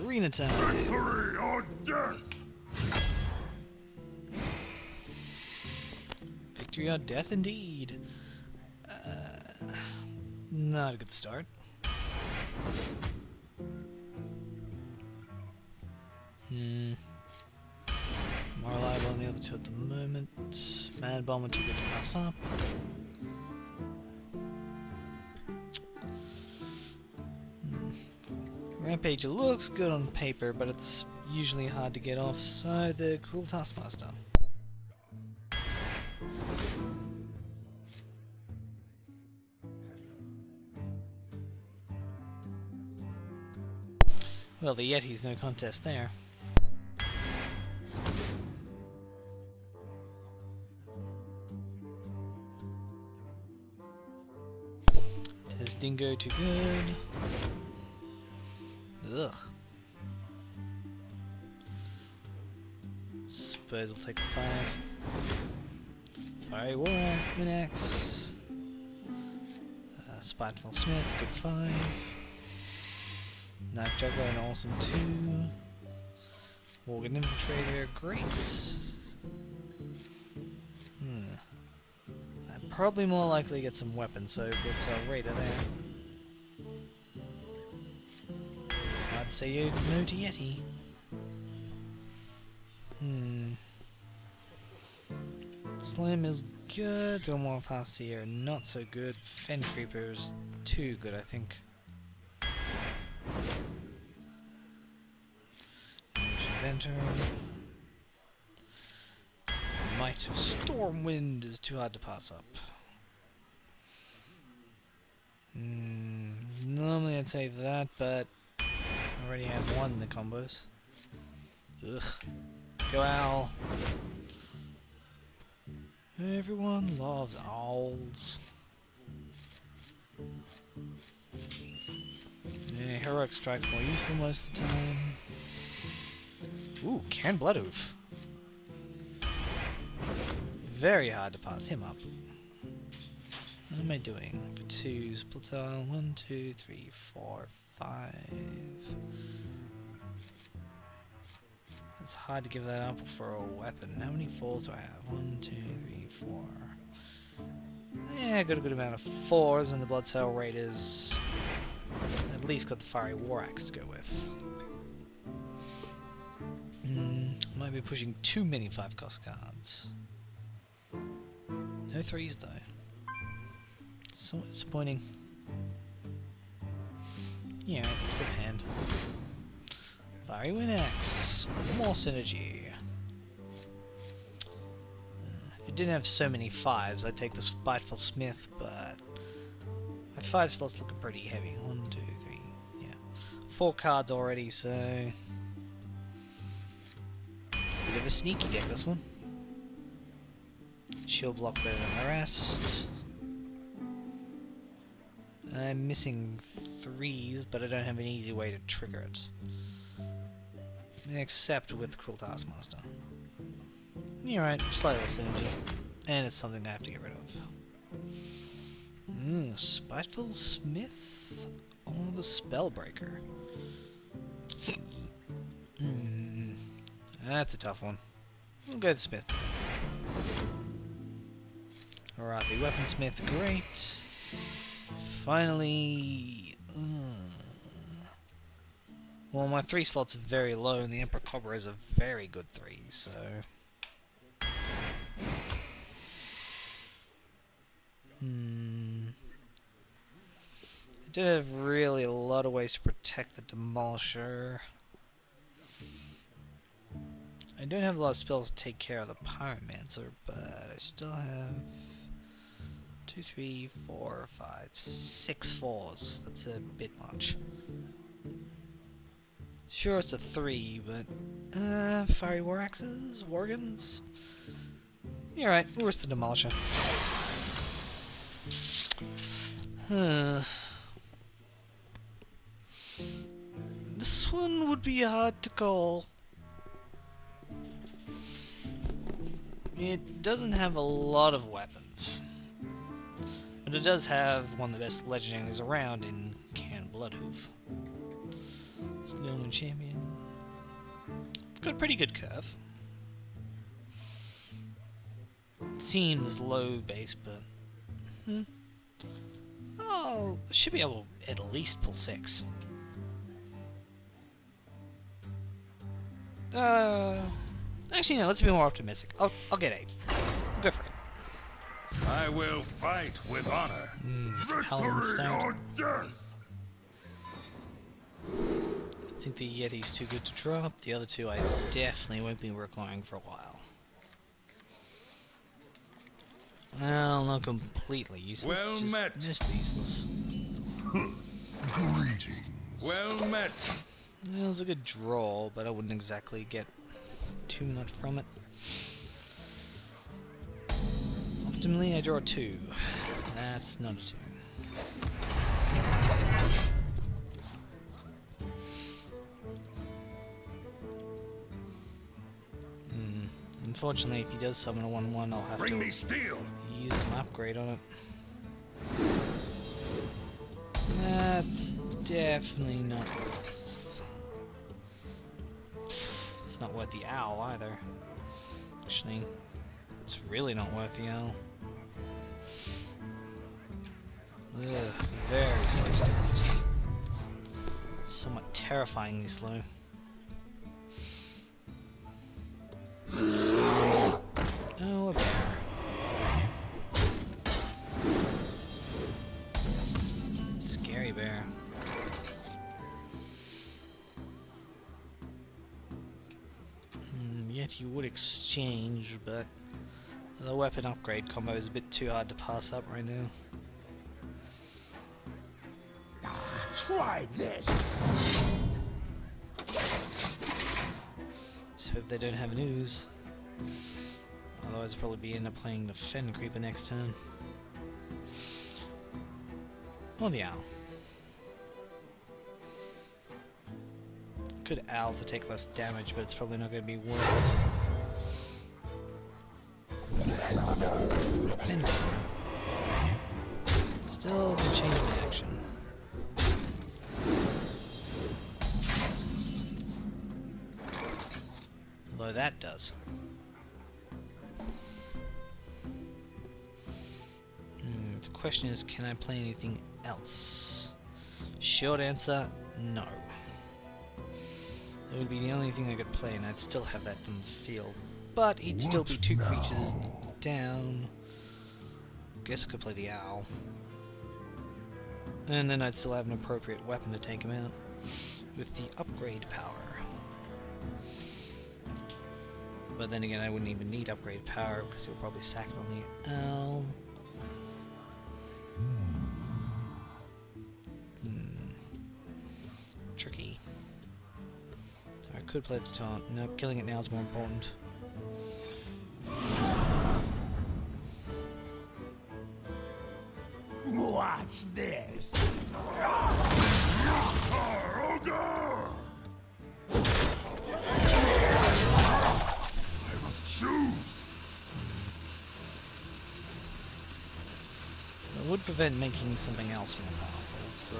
Arena time. Victory or death! Victory or death, indeed. Not a good start. More reliable on the other two at the moment. Mad Bomber too good to pass up. Rampage looks good on paper, but it's usually hard to get off, so the Cruel Taskmaster. Well, the Yeti's no contest there. Does Dingo too good? Ugh. Suppose we'll take the 5. Fiery War, Minax. Spiteful Smith, good 5. Knife Juggler, an awesome 2. Organ Infiltrator, great. I'd probably more likely get some weapons, so let's Raider there. I'd say no to Yeti. Slim is good, Dormor Farseer not so good. Fen Creeper's too good, I think. Enter. Might of Stormwind is too hard to pass up. Normally I'd say that, but I already have one in the combos. Ugh. Go Owl. Everyone loves owls. Yeah, Heroic Strike's more useful most of the time. Ooh, Cairn Bloodhoof. Very hard to pass him up. What am I doing? For 2s, Platile, 1, 2, 3, 4, 5. It's hard to give that up for a weapon. How many 4s do I have? 1, 2, 3, 4. Yeah, I got a good amount of 4s, and the Bloodsail Raiders at least got the Fiery War Axe to go with. Might be pushing too many 5-cost cards. No 3s though. Somewhat disappointing. Yeah, slip hand. Fiery Wind Axe. More synergy. If it didn't have so many 5s, I'd take the Spiteful Smith, but my 5 slots looking pretty heavy. 1, 2, 3, yeah. 4 cards already, so bit of a sneaky deck, this one. Shield block better than the rest. I'm missing 3s, but I don't have an easy way to trigger it. Except with Cruel Taskmaster. You're right, slight little synergy. And it's something I have to get rid of. Spiteful Smith or the Spellbreaker? That's a tough one. We'll go with Smith. Alright, the Weaponsmith, great. Finally... Well, my 3 slots are very low, and the Emperor Cobra is a very good 3, so... I do have really a lot of ways to protect the Demolisher. I don't have a lot of spells to take care of the Pyromancer, but I still have 2, 3, 4, 5, 6 4s. That's a bit much. Sure, it's a 3, but Fiery War Axes, Worgans. You're right, where's the Demolisher? This one would be hard to call. It doesn't have a lot of weapons, but it does have one of the best legendaries around in Cairn Bloodhoof. Snowman champion. It's got a pretty good curve. Seems low base, but oh, should be able to at least pull 6. Actually, no. Let's be more optimistic. I'll get 8. Go for it. I will fight with honor. Victory or death! I think the Yeti's too good to drop. The other two I definitely won't be requiring for a while. Well, not completely useless. Well just met. Just useless. Greetings. Well met. It was a good draw, but I wouldn't exactly get too much from it. Optimally, I draw a 2. That's not a 2. Unfortunately, if he does summon a 1/1, I'll have Bring to me steel. use an upgrade on it. That's definitely not. It's not worth the owl either. Actually, it's really not worth the owl. Ugh, very slow start. Somewhat terrifyingly slow. Oh, a bear. Scary bear. Yet you would exchange, but the weapon upgrade combo is a bit too hard to pass up right now. Try this. Just hope they don't have an ooze. Otherwise I'll probably be end up playing the Fen Creeper next turn. Or the Owl. Could Owl to take less damage, but it's probably not going to be worth it. Fen Creeper. Still can change my action. Although that does. The question is, can I play anything else? Short answer, no. It would be the only thing I could play, and I'd still have that in the field. But he'd still be 2 creatures down. Guess I could play the Owl. And then I'd still have an appropriate weapon to take him out with the upgrade power. But then again, I wouldn't even need upgrade power because he'll probably sack it on the Owl. Tricky. I could play the taunt. No, killing it now is more important. Watch this. I must choose. It would prevent making something else more powerful, so...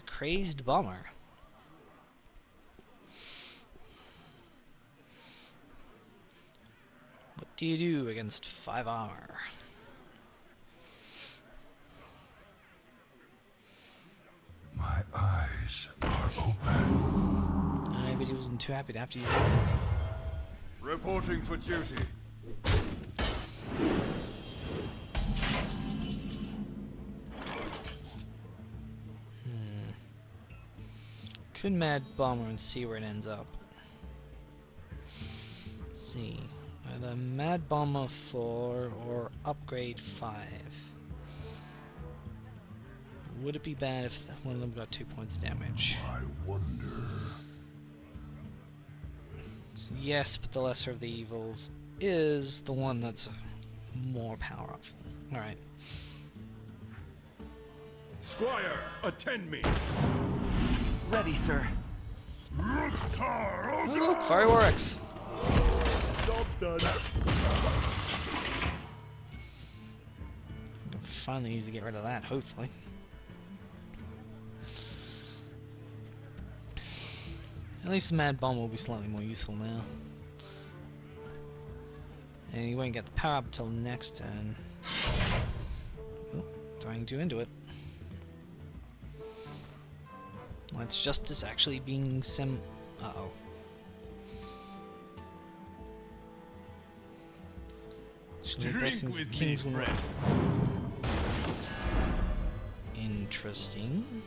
Crazed Bomber. What do you do against 5 armor? My eyes are open. I bet he wasn't too happy to have to use it. Reporting for duty. Could Mad Bomber and see where it ends up. Let's see. Either Mad Bomber 4 or Upgrade 5. Would it be bad if one of them got 2 points of damage? I wonder. Yes, but the lesser of the evils is the one that's more powerful. Alright. Squire, attend me. Ready, sir. Oh, look, Fireworks! done. Finally need to get rid of that, hopefully. At least the Mad Bomb will be slightly more useful now. And you won't get the power up until next turn. Oh, throwing two into it. Well, it's Justice actually being uh-oh. Drink with Kings me, will friend. Interesting.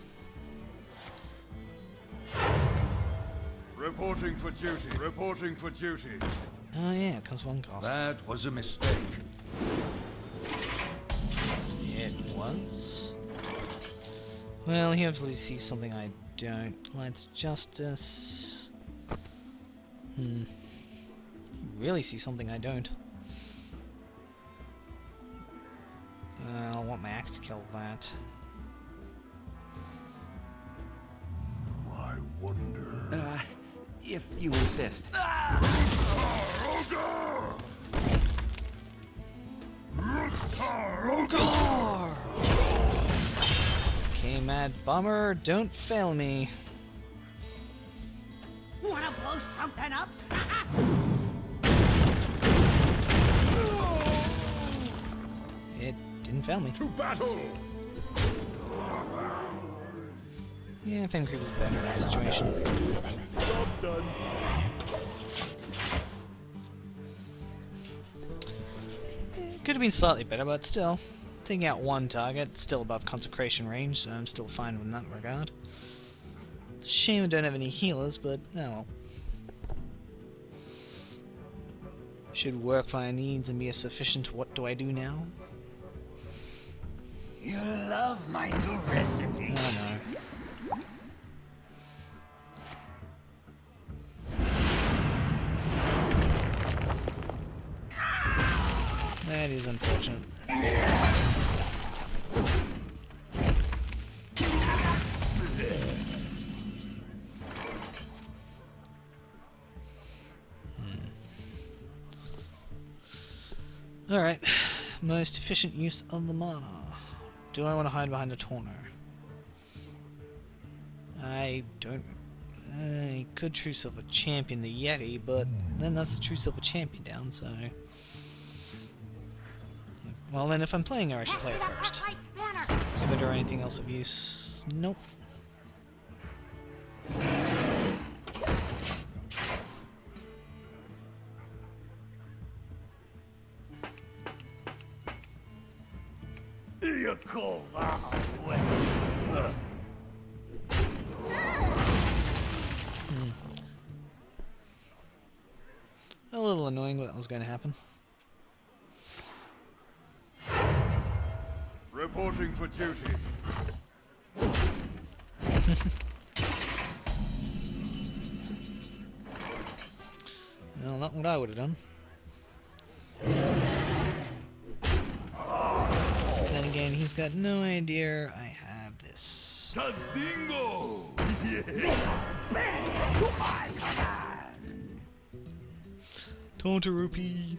Reporting for duty. Reporting for duty. Oh yeah, it comes one cost. That was a mistake. It was. Well, he obviously sees something I don't. Let's Justice. He really sees something I don't. I want my axe to kill that. I wonder. If you insist. Rogar! Okay, Mad Bomber, don't fail me. Wanna blow something up? It didn't fail me. To battle! Yeah, Fen Creep is better in that situation. Job's done. Could have been slightly better, but still. Taking out one target, still above Consecration range, so I'm still fine in that regard. It's a shame I don't have any healers, but oh well. Should work for my needs and be a sufficient what do I do now? You love my new recipe. Oh no. That is unfortunate. Alright, most efficient use of the mana. Do I want to hide behind a Torno? I don't. I could True Silver Champion the Yeti, but then that's the True Silver Champion down, so. Well, then if I'm playing her, I should play it first. If I do anything else of use. Nope. You call that a win? A little annoying, but that was going to happen. Reporting for duty. Well, not what I would have done. Then again, he's got no idea I have this. Tadingo! Tauntarupee.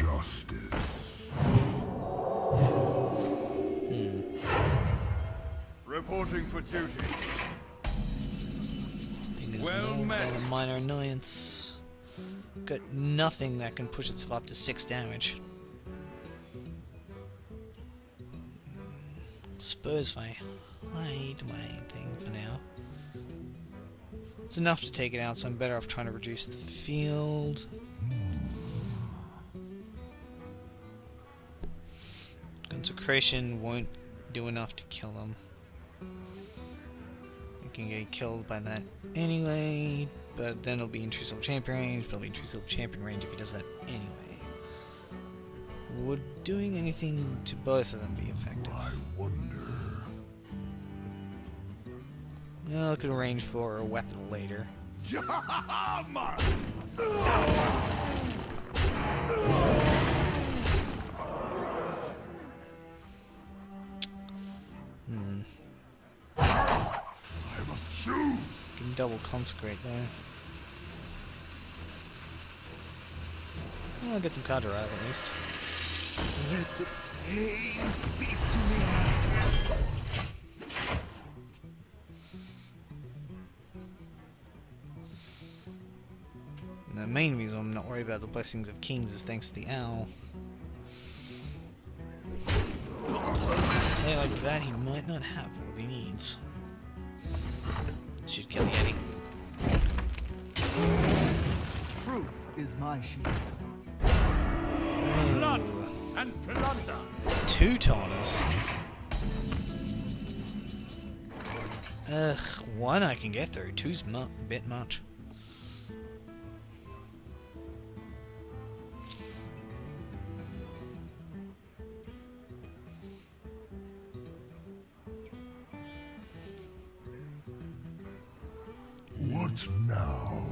Justice. Reporting for duty. Well met. A minor annoyance. Got nothing that can push itself up to 6 damage. Suppose if I hide my thing for now. It's enough to take it out, so I'm better off trying to reduce the field. Consecration won't do enough to kill them. I can get killed by that anyway, but then it'll be in True Silver Champion range, but it'll be in True Silver Champion range if he does that anyway. Would doing anything to both of them be effective? I wonder. Well, I could arrange for a weapon later. I must choose. Can double consecrate though. I'll get some card drive at least. Let the pain speak to me. And the main reason I'm not worried about the blessings of kings is thanks to the owl. Hey, like that, he might not have what he needs. Should kill the Yeti. Truth is my shield. Blood and plunder. 2 taunters. Ugh, 1 I can get through. 2's a bit much. What now?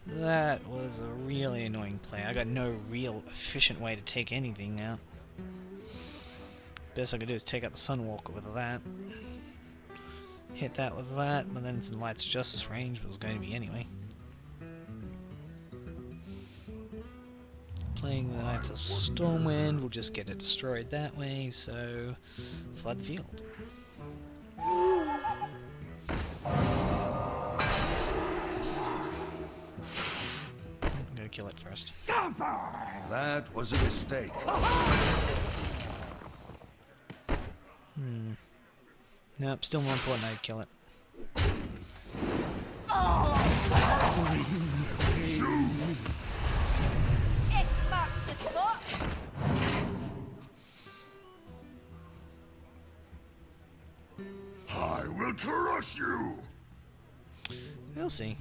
That was a really annoying play. I got no real efficient way to take anything out. Best I could do is take out the Sunwalker with that. Hit that with that, but then it's in Light's Justice range, but it was going to be anyway. Playing the Knights of Stormwind will just get it destroyed that way, so flood the field. I'm gonna kill it first. That was a mistake. Nope, still more important I'd kill it. It marks the spot. I will crush you. We'll see.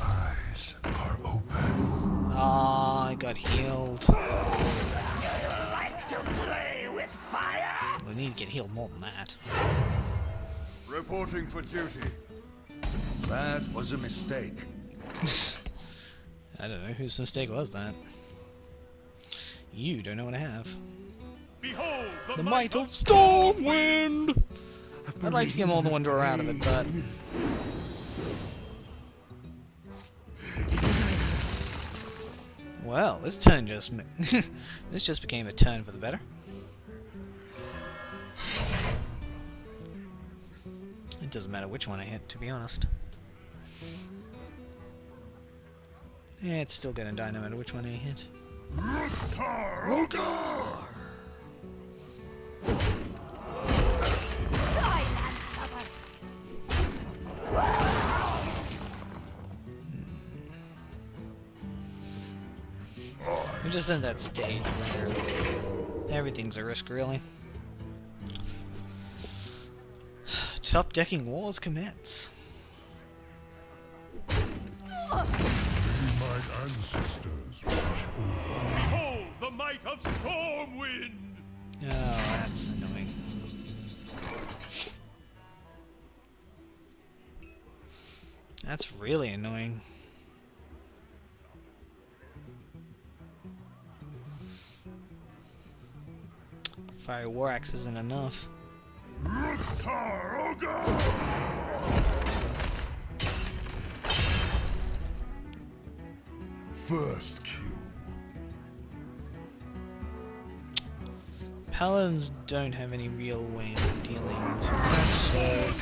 Eyes are open. Ah, I got healed. Like to play with fire? We need to get healed more than that. Reporting for duty. That was a mistake. I don't know whose mistake was that. You don't know what I have. Behold The might of Stormwind! I'd like to get more than one draw out of it, but... Well, this turn just... this just became a turn for the better. It doesn't matter which one I hit, to be honest. Yeah, it's still gonna die no matter which one I hit. We're just in that stage where everything's a risk, really. Top decking wars commence. My ancestors watch over. Behold the might of Stormwind! Oh, that's annoying. That's really annoying. Fire War Axe isn't enough. First kill. Paladins don't have any real way of dealing too much, so...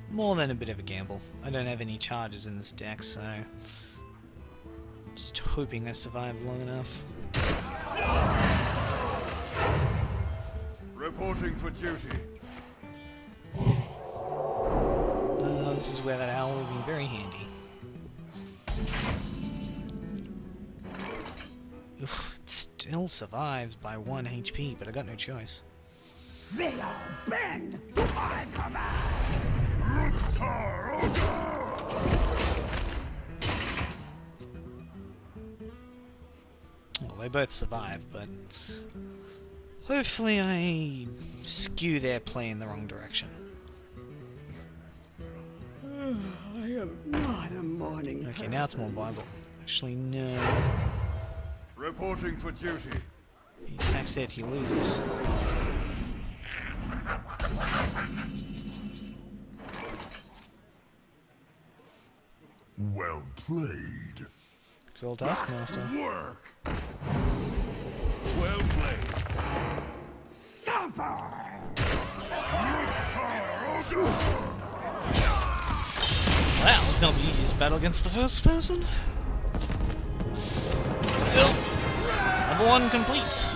More than a bit of a gamble. I don't have any charges in this deck, so... Just hoping I survive long enough. Reporting for duty. This is where that owl will be very handy. Oof, it still survives by 1 HP, but I got no choice. They all bend to my command. Well, they both survive, but hopefully I skew their play in the wrong direction. I am not a morning Okay, now it's more viable. Actually, no. Reporting for duty. He attacks it, he loses. Well played. Cool Taskmaster. Work. Well played. Suffer! Wow, it's not the easiest battle against the first person. Still, level 1 complete.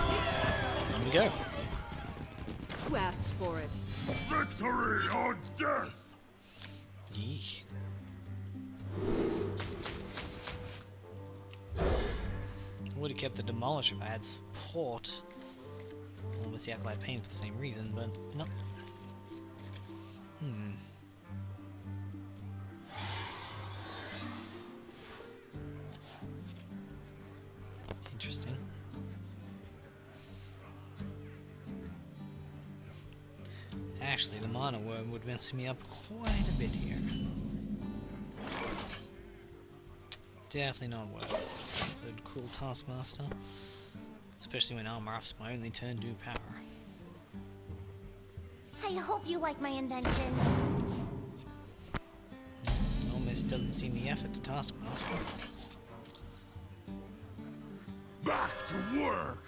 There we go. Who asked for it? Victory or death. Yeesh. Would have kept the Demolisher if I had support. Almost the Acolyte Pain for the same reason, but no. Interesting. Actually, the Mana Worm would mess me up quite a bit here. Definitely not worth it. The cool Taskmaster. Especially when armor up's my only turn to power. I hope you like my invention. Almost doesn't seem the effort to Taskmaster. Back to work.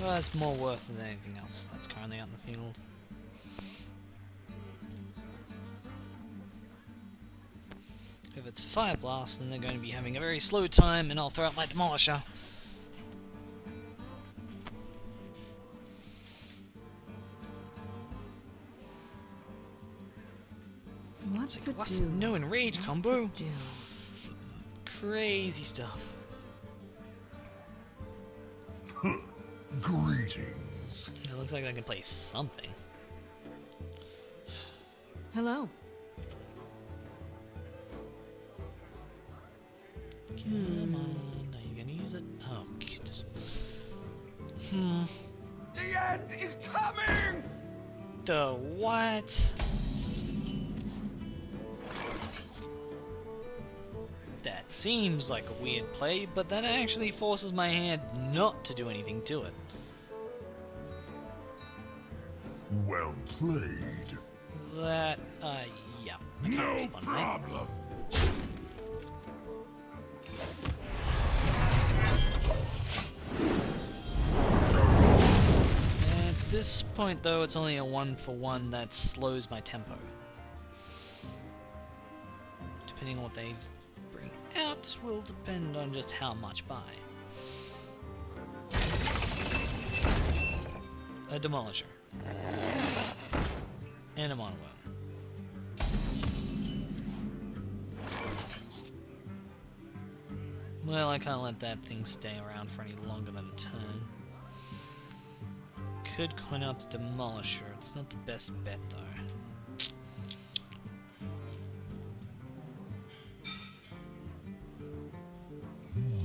Well, that's more worth than anything else that's currently out in the field. If it's Fire Blast, then they're going to be having a very slow time, and I'll throw out my Demolisher. What It's to like, what? do? No enrage What combo? to do? Crazy stuff. Greetings. It looks like I can play something. Hello. Come on, are you gonna use it? Oh, just... The end is coming. The what? That seems like a weird play, but that actually forces my hand not to do anything to it. Well played. That, yeah. I can't No respond, right? problem. At this point, though, it's only a 1-for-1 that slows my tempo. Depending on what they bring out will depend on just how much by. A Demolisher. And a Mono Worm. Well, I can't let that thing stay around for any longer than a turn. Could coin out the Demolisher. It's not the best bet, though.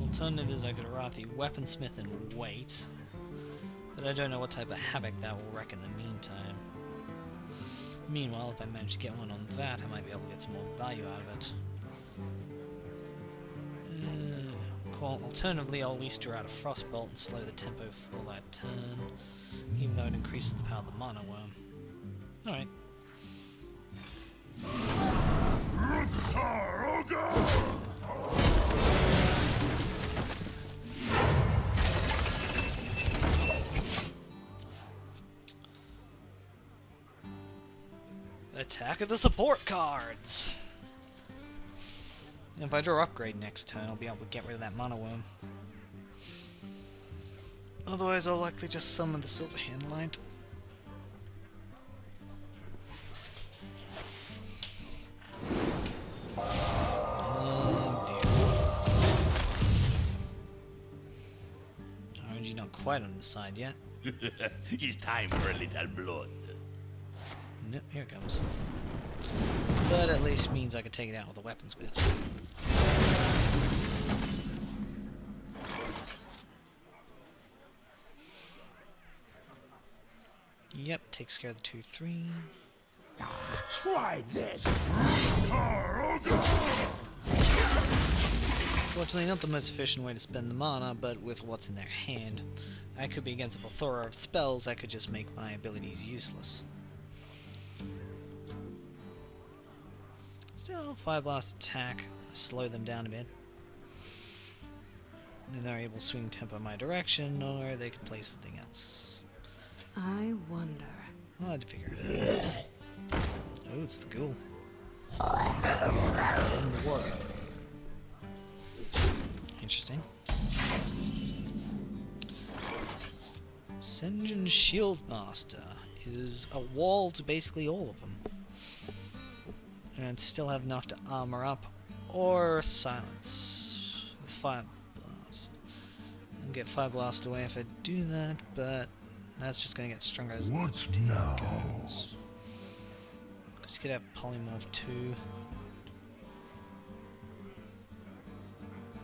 Alternative is I could Arathi Weaponsmith and wait. But I don't know what type of havoc that will wreak in the meantime. Meanwhile, if I manage to get one on that, I might be able to get some more value out of it. Alternatively, I'll at least draw out a Frostbolt and slow the tempo for that turn, even though it increases the power of the Mana Worm. Alright. Attack of the support cards! If I draw upgrade next turn, I'll be able to get rid of that Mana Worm. Otherwise, I'll likely just summon the Silver Handlight. Oh dear. RNG not quite on the side yet. It's time for a little blood. Nope, here it comes. But at least means I can take it out with a Weaponsmith. Yep, takes care of the 2-3. Try this. Unfortunately, not the most efficient way to spend the mana, but with what's in their hand. I could be against a plethora of spells, I could just make my abilities useless. Still, Fire Blast attack, slow them down a bit. And they're able to swing tempo my direction, or they could play something else. I wonder. Hard to figure out. Oh, it's the ghoul. In the water. Interesting. Sen'jin Shieldmaster is a wall to basically all of them. And still have enough to armor up or silence with Fire Blast. I'll get Fire Blast away if I do that, but that's just going to get stronger as What the now? goes. Because you could have Polymorph too.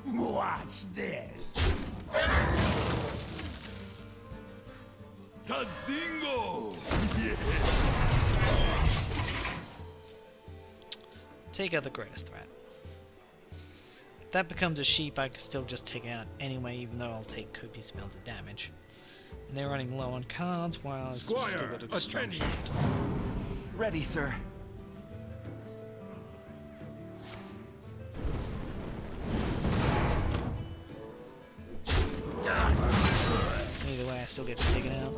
Watch this. Tazingo! Take out the greatest threat. If that becomes a sheep, I can still just take it out anyway, even though I'll take copious amounts of damage. And they're running low on cards, while I've still Squire, got a strong attend. hand. Ready, sir. Either way, I still get to take it out.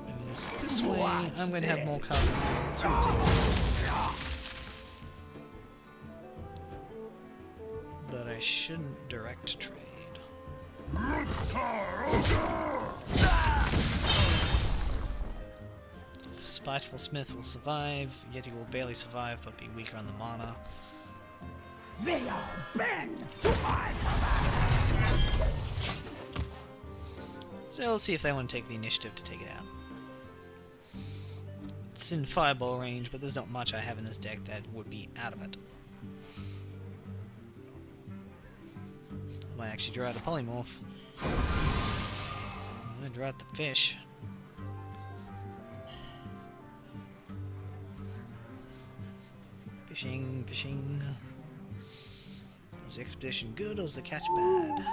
And this way, I'm going to have more cards. So we'll take it. But I shouldn't direct trade. Spiteful Smith will survive, Yeti will barely survive but be weaker on the mana. They all bend to my command. So we'll see if they want to take the initiative to take it out. It's in fireball range, but there's not much I have in this deck that would be out of it. I might actually draw out a polymorph. I'm gonna draw out the fish. Fishing, fishing. Was the expedition good or was the catch bad?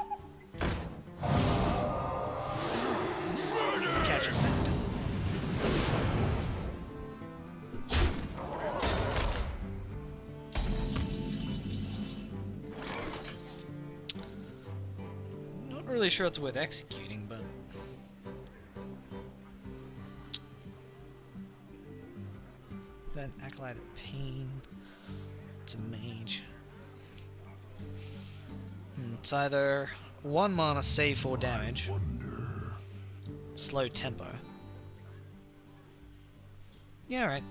The catch is bad. Not really sure it's worth executing, but that Acolyte of Pain. It's a mage. It's either 1 mana save 4 damage, slow tempo. Yeah, alright.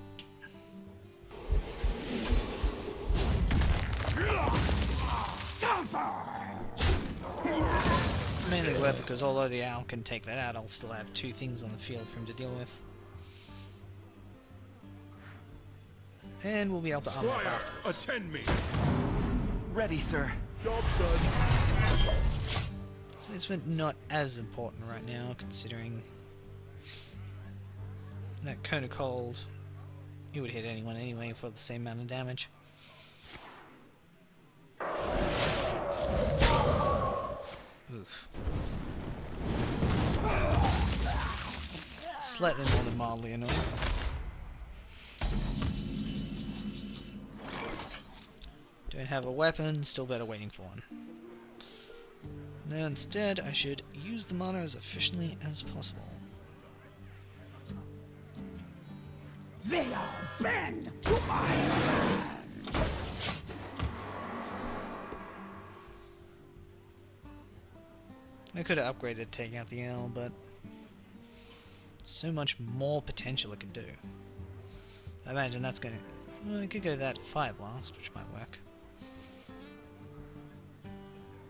Mainly worth it because although the owl can take that out, I'll still have 2 things on the field for him to deal with. And we'll be able to armor up Squire, afterwards. attend me. Ready, sir. Job's done. This one's not as important right now, considering that Cone of Cold, it would hit anyone anyway for the same amount of damage. Oof. Slightly more than mildly annoying. Don't have a weapon, still better waiting for one. Now instead, I should use the mana as efficiently as possible. They all bend to my command. I could have upgraded taking out the L, but so much more potential it could do. I imagine that's gonna... Well, I could go that Fire Blast, which might work.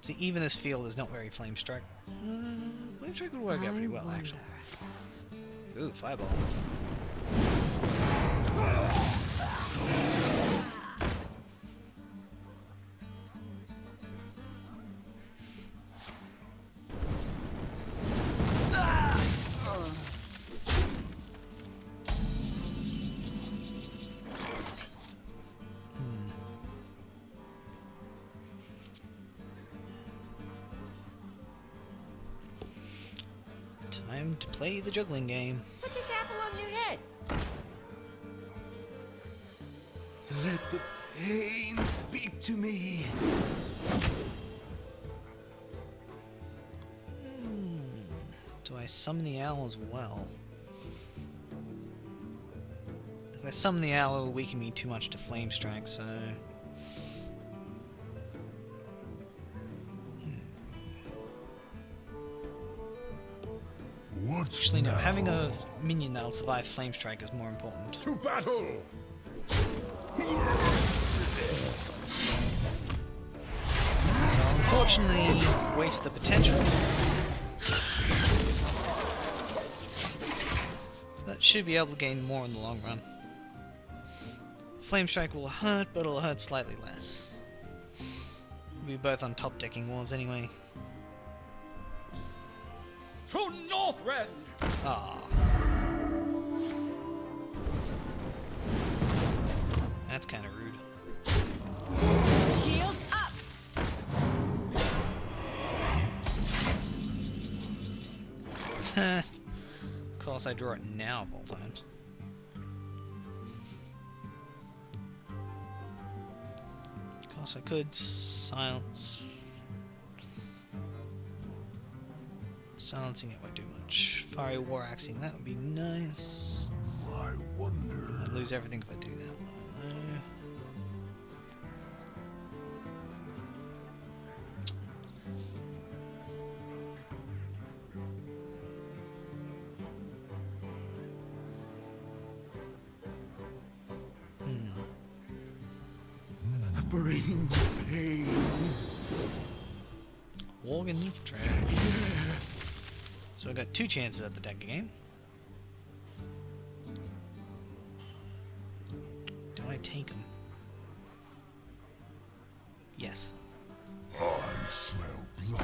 See, even this field is not very Flame Strike. Flame Strike would work out pretty well, actually. Ooh, Fireball. Time to play the juggling game. Put this apple on your head. Let the pain speak to me. Do I summon the owl as well? If I summon the owl, it'll weaken me too much to Flame Strike, so... What Actually, no, having a minion that'll survive Flame Strike is more important. to battle? So, unfortunately, waste the potential. That should be able to gain more in the long run. Flame Strike will hurt, but it'll hurt slightly less. We'll be both on top decking walls anyway. To Northrend! Ah. That's kind of rude. Shields up! Of course, I draw it now of all times. Of course, I could silence. Silencing it won't do much. Fiery War Axing, that would be nice. I wonder. I'd lose everything if I do that. No. Bring pain. Worgen Infiltrator. So I got 2 chances at the deck game. Do I take them? Yes. I smell blood.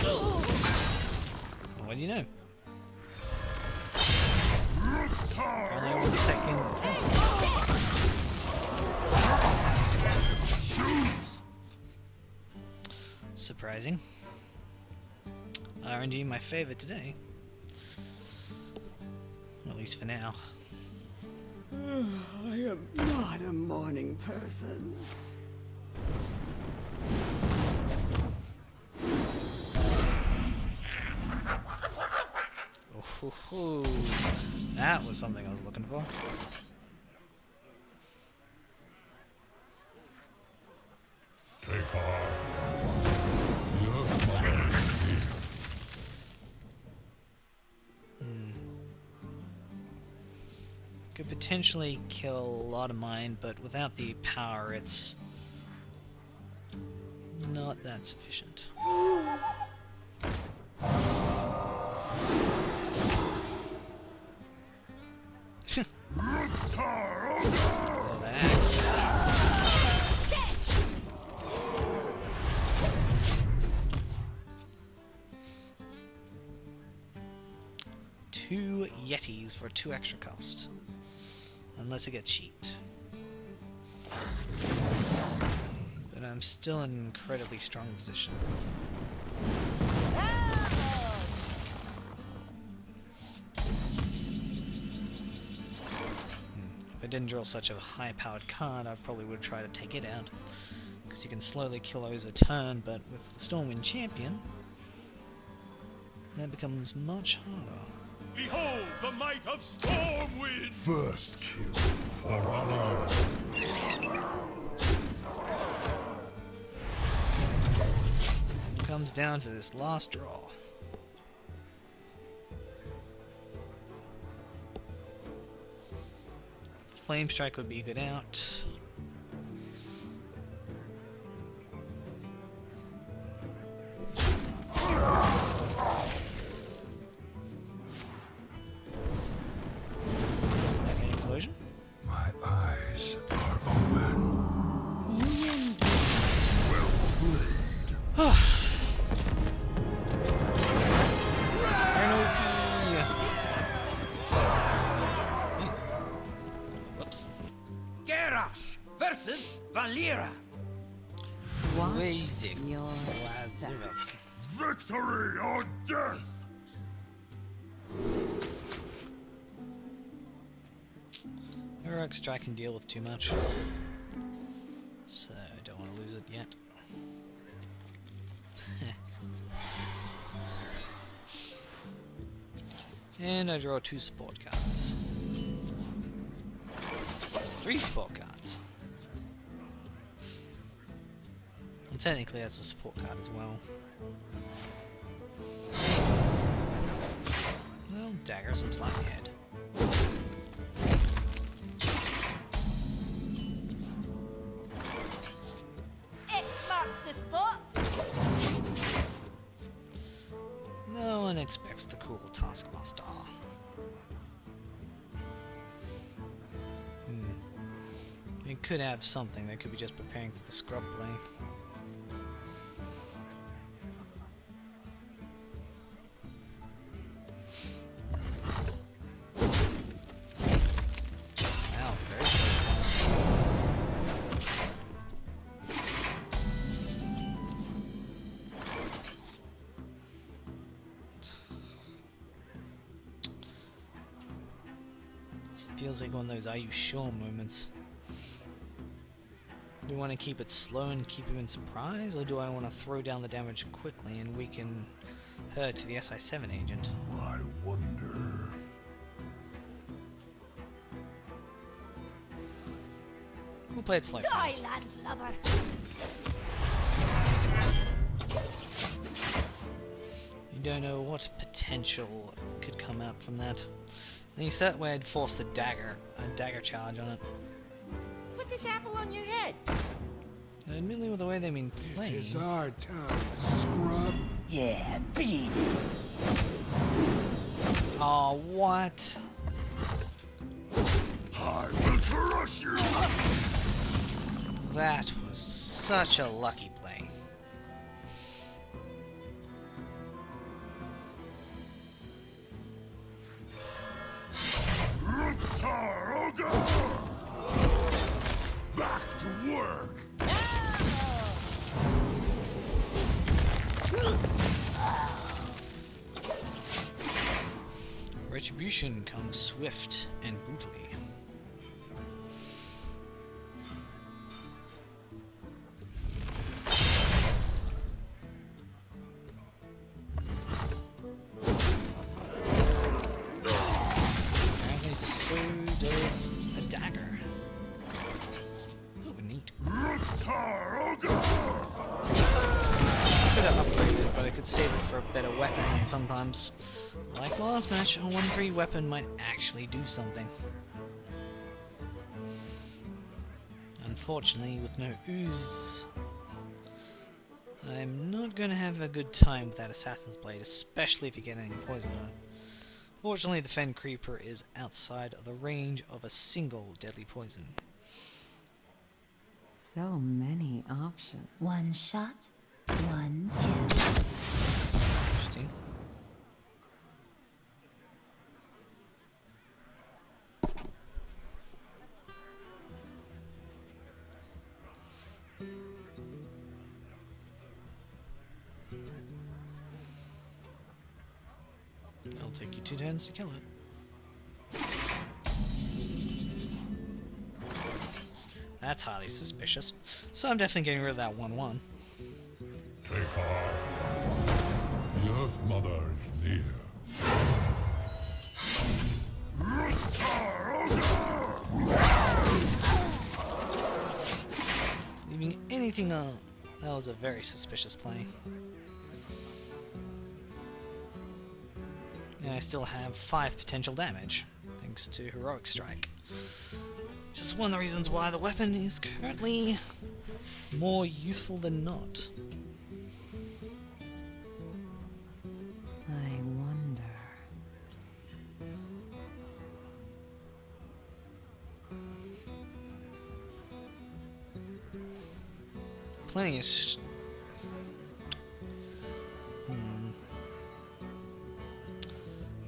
Well, what do you know? Only 1 second. Surprising. RNG my favorite today. At least for now. I am not a morning person. Oh, that was something I was looking for. Take on. Could potentially kill a lot of mine, but without the power, it's not that sufficient. Oh, that's... 2 Yetis for 2 extra cost. Unless it gets cheaped. But I'm still in an incredibly strong position. If I didn't draw such a high-powered card, I probably would try to take it out. Because you can slowly kill those a turn, but with the Stormwind Champion, that becomes much harder. Behold the might of Stormwind! First kill for honor. It comes down to this last draw. Flame Strike would be a good out. Explosion. My eyes are open. Well played. Whoops. Garrosh versus Valera. Raising. Victory or death! Heroic Strike can deal with too much, so I don't want to lose it yet. And I draw 2 support cards. 3 support cards. And technically that's a support card as well. Well, dagger some slimy head. X marks the spot. No one expects the cool Taskmaster. It could have something. They could be just preparing for the scrub play. Wow, very close. It feels like one of those "are you sure" moments. Do I want to keep it slow and keep him in surprise, or do I want to throw down the damage quickly and weaken her to the SI7 agent? I wonder. We'll play it slow. Die, landlubber. You don't know what potential could come out from that. At least that way I'd force a dagger charge on it. Put this apple on your head. Admittedly, with the way they've been This playing. is our time, scrub. Yeah, beat it. Oh, what? I will crush you. That was such a lucky play. Back to work. Retribution comes swift and brutally. Apparently so does a dagger. Oh, neat. Could have upgraded, but I could save it for a better weapon, and sometimes, like last match, a 1-3 weapon might actually do something. Unfortunately, with no ooze, I'm not going to have a good time with that Assassin's Blade, especially if you get any poison on it. Fortunately, the Fen Creeper is outside of the range of a single deadly poison. So many options. One shot, one kill. Interesting. It'll take you 2 turns to kill it. That's highly suspicious. So I'm definitely getting rid of that 1-1. Take heart. The Earth Mother is near. Leaving anything on. That was a very suspicious play. And I still have 5 potential damage, thanks to Heroic Strike. Just one of the reasons why the weapon is currently more useful than not. I wonder. Plenty of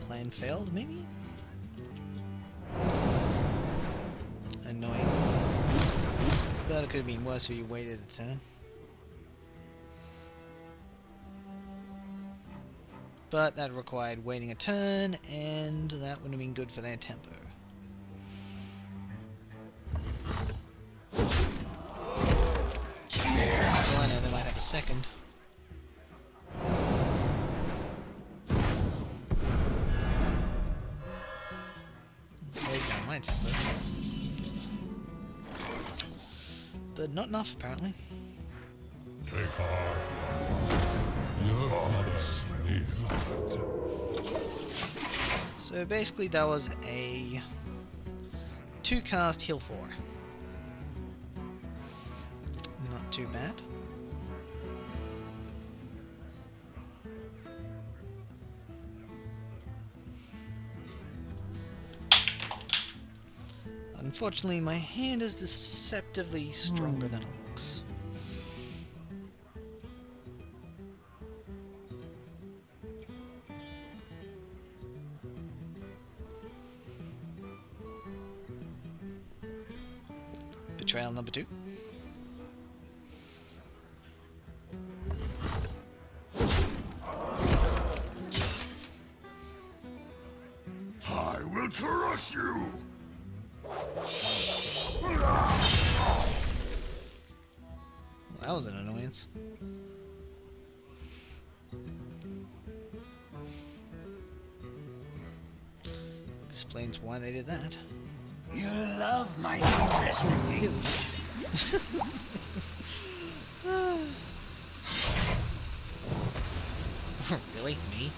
Plan failed, maybe? Annoying. Thought it could have been worse if you waited a turn. But that required waiting a turn, and that would have been good for their tempo. Well, I know they might have a second. It's way down my tempo. But not enough, apparently. Take heart. So basically that was a 2-cast heal 4. Not too bad. Unfortunately, my hand is deceptively stronger than it looks. Betrayal number 2. I will crush you! Well, that was an annoyance. Explains why they did that. You love my pursuit. Really? Me?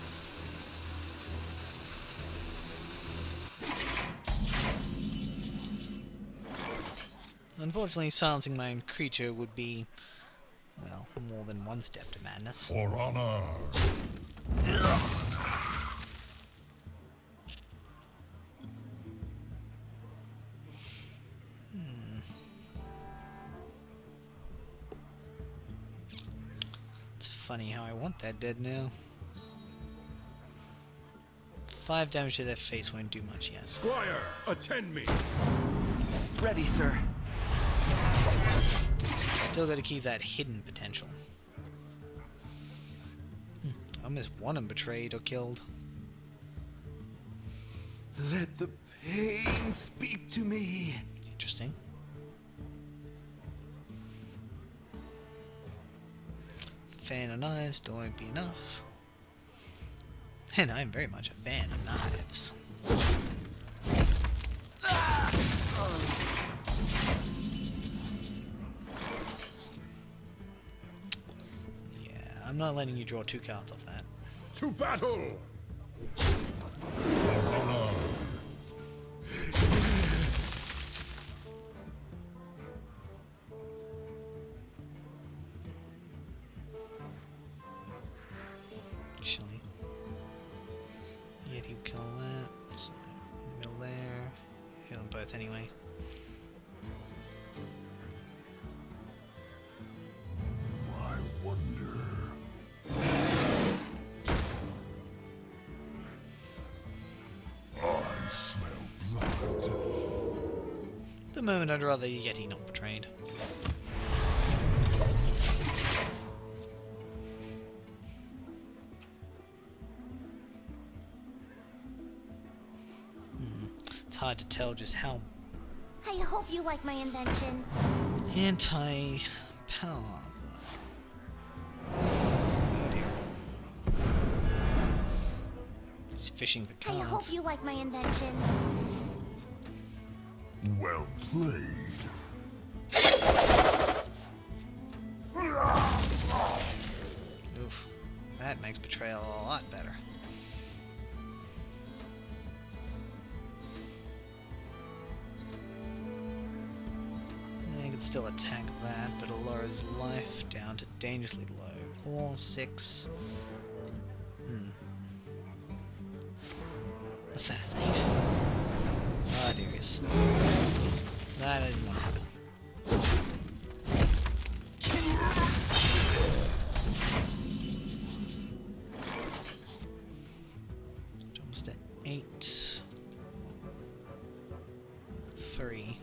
Unfortunately, silencing my own creature would be, well, more than one step to madness. For honor. It's funny how I want that dead now. 5 damage to their face won't do much yet. Squire, attend me. Ready, sir. Still got to keep that hidden potential. I almost want him betrayed or killed. Let the pain speak to me. Interesting. Fan of knives still won't be enough. And I'm very much a fan of knives. Yeah, I'm not letting you draw 2 cards off that. To battle. For honor. Actually, yet he'll kill that. So, middle there. Hit them both anyway. I wonder. I smell blood. At the moment, I'd rather Yeti not betrayed. It's hard to tell just how I hope you like my invention. anti-power. Oh dear. He's fishing for I hope cards. you like my invention. Well played. Oof. That makes betrayal a lot better. I could still attack that, but it lowers life down to dangerously low. 4, 6. What's that? 8. Ah, there he is. That I didn't want to happen. Jumps to 8. 3.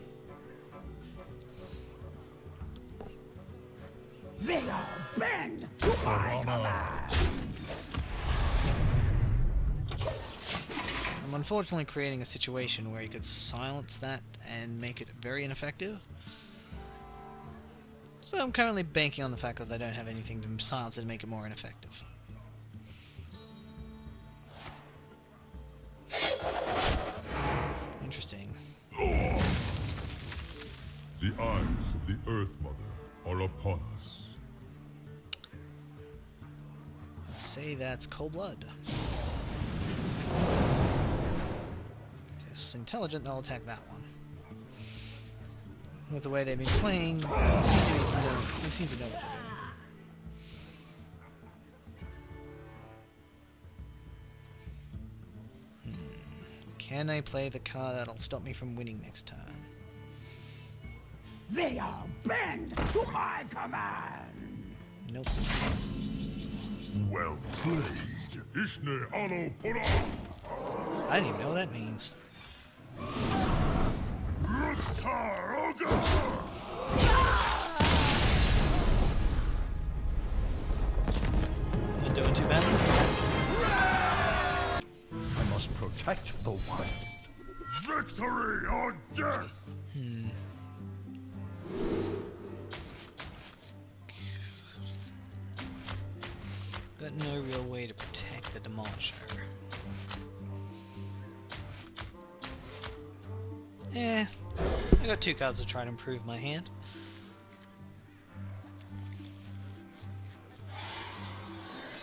They all bend to my command. I'm unfortunately creating a situation where you could silence that and make it very ineffective. So I'm currently banking on the fact that I don't have anything to silence it and make it more ineffective. Interesting. The eyes of the Earth Mother are upon us. Let's say that's cold blood. If it's intelligent, they'll attack that one. With the way they've been playing, they seem to know what they're doing. Can I play the card that'll stop me from winning next turn? They all bend to my command. Nope. Well played. Ishne Alo Pura. I don't even know what that means. Not doing too bad. I must protect the wild. Victory or death! Got no real way to protect the Demolisher. I got 2 cards to try to improve my hand.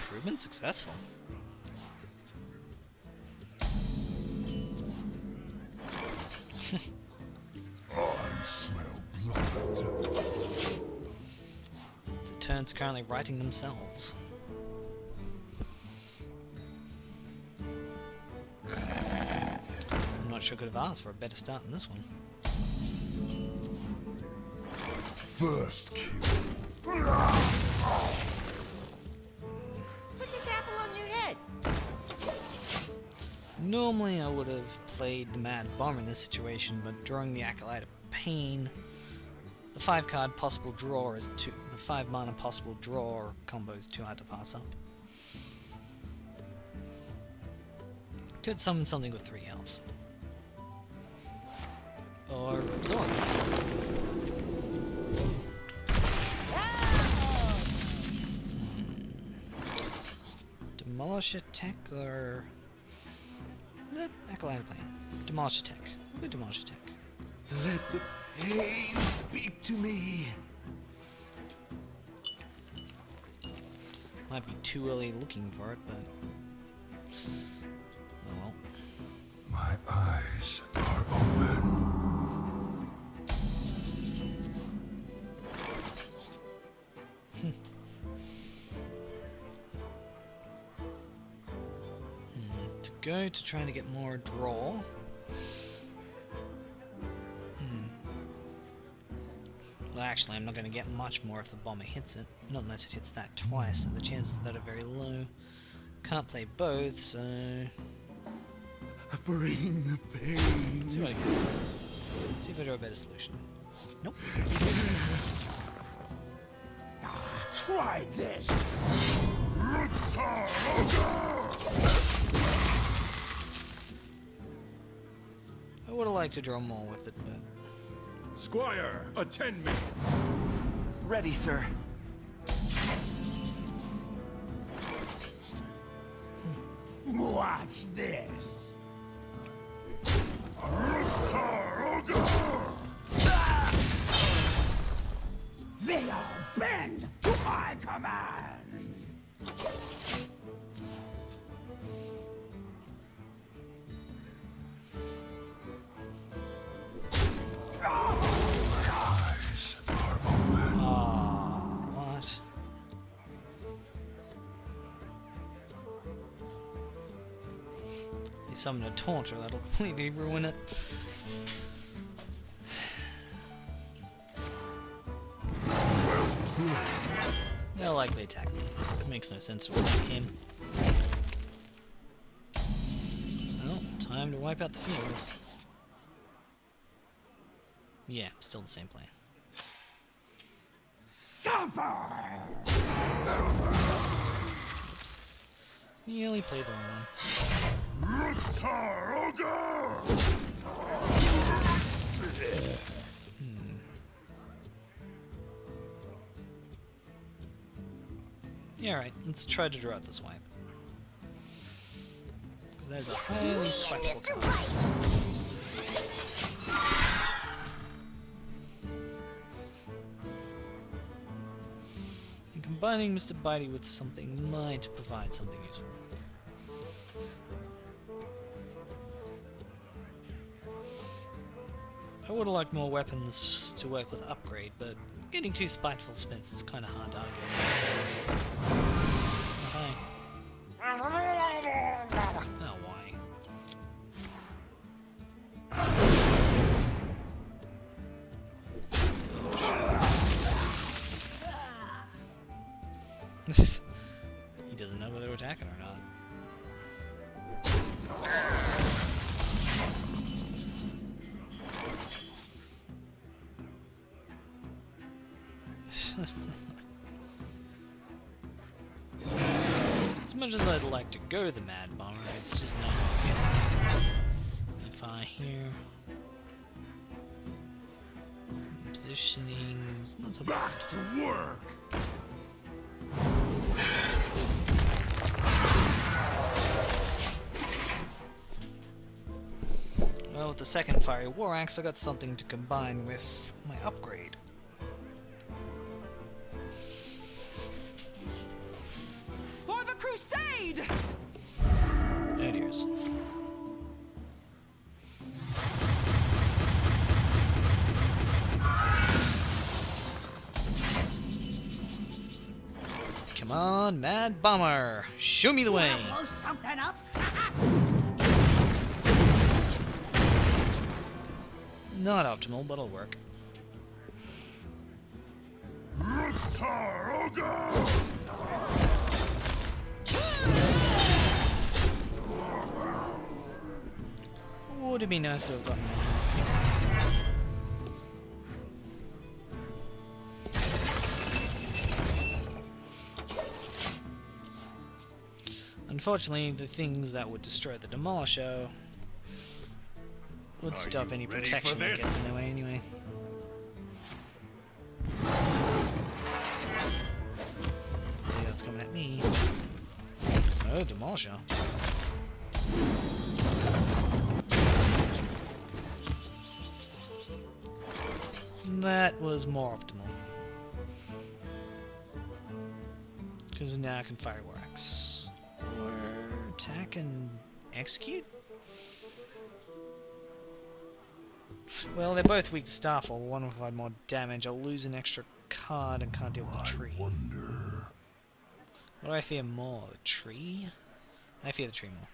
Improvement successful. I smell blood. Turns currently writing themselves. I'm not sure I could have asked for a better start than this one. First kill. Put this apple on your head. Normally I would have played the Mad Bomber in this situation, but drawing the Acolyte of Pain, the 5-card possible draw is the 5 mana possible draw combo is too hard to pass up. Could summon something with 3 health. Or absorb. Demolish attack or Acolyte of Pain. Demolish attack. Good demolish attack. Let the pain speak to me. Might be too early looking for it, but oh well. My eyes are open. To go to trying to get more draw. Well, actually, I'm not going to get much more if the bomber hits it. Not unless it hits that twice, and the chances of that are very low. Can't play both, so Bring the pain. see what I can do. See if I do a better solution. Nope. Try this. I would have liked to draw more with it, but Squire, attend me. Ready, sir. Watch this. They all bend to my command. Eyes are open. what? They summon a taunter, that'll completely ruin it. They'll likely attack me. It makes no sense to attack him. Well, time to wipe out the field. Yeah, still the same plan. Suffer. Nearly played the wrong one. Yeah, alright, let's try to draw it this way. Because there's a highly spectral card. And combining Mr. Bitey with something might provide something useful. I would have liked more weapons to work with upgrade, but getting two spiteful smiths is kind of hard to argue. Okay. Oh, why? He doesn't know whether to attack it or not. As much as I'd like to go the Mad Bomber, it's just not if I hear positioning is not so bad. Back to work. Well, with the second Fiery War Axe, I got something to combine with my upgrade. For the crusade! There it is. Come on, Mad Bomber! Show me the way! Blow something up? Not optimal, but it'll work. Would it be nice to have gotten one? Unfortunately, the things that would destroy the Demolisher would stop any ready protection for that this? gets in the way anyway. See, that's coming at me. Oh, Demolisher. That was more optimal. Because now I can fire War Axe. Or attack and execute? Well, they're both weak to Starfall. One will provide more damage. I'll lose an extra card and can't deal with the tree. Wonder. What do I fear more? The tree? I fear the tree more.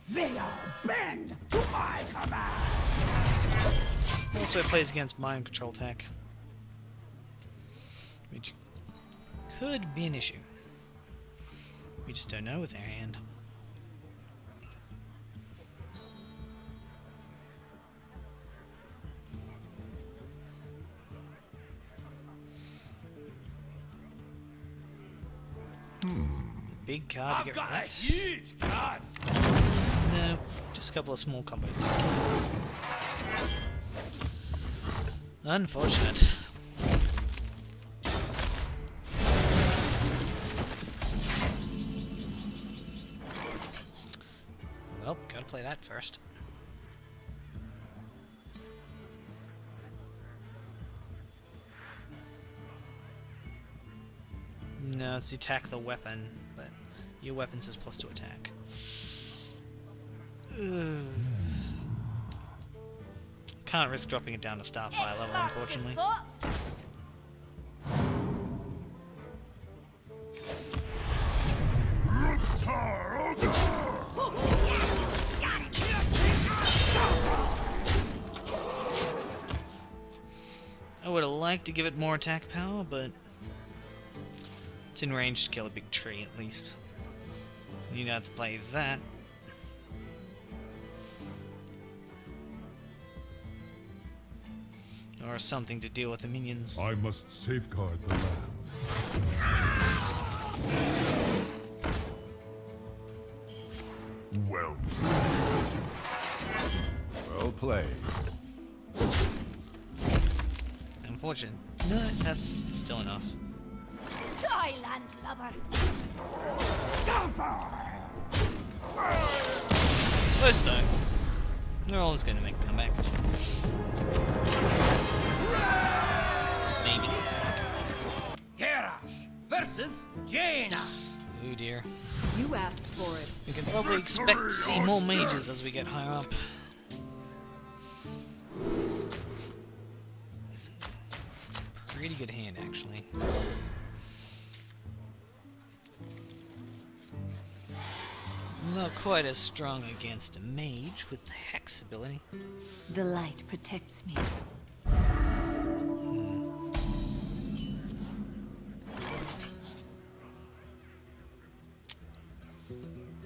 They all bend to my command! Also plays against mind control tech, which could be an issue. We just don't know with their hand. Big card to get rid of that. Huge card. No, just a couple of small combos. Unfortunate. Well, gotta play that first. No, it's attack the weapon, but your weapon says +2 attack. Ugh. Can't risk dropping it down to Starfire level, unfortunately. I would have liked to give it more attack power, but it's in range to kill a big tree at least. You don't have to play that. Or something to deal with the minions. I must safeguard the land. Well played. Unfortunate. No, that's still enough. Die, landlubber. Close though. They're always going to make a comeback. Maybe. Garrosh versus Jaina. Oh dear. You asked for it. We can probably expect to see more mages as we get higher up. Pretty good hand, actually. Not quite as strong against a mage with the Hex ability. The light protects me.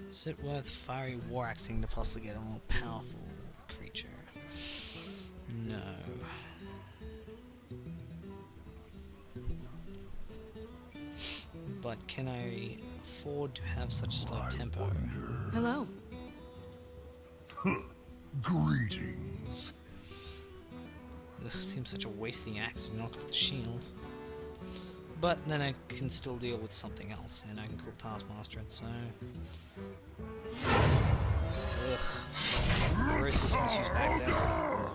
Is it worth fiery war axing to possibly get a more powerful creature? No. But can I afford to have such a slow tempo? Hello. Greetings. Ugh, seems such a wasting axe to knock off the shield. But then I can still deal with something else, and I can cool Taskmaster it, so... Ugh. Versus misuse back there.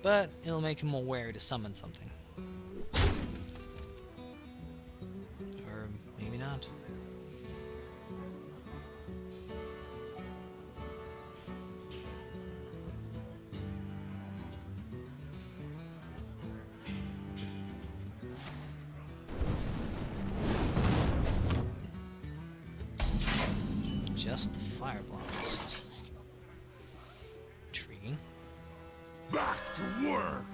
But it'll make him more wary to summon something. Or maybe not. Just the Fire Blast. Intriguing. Back to work.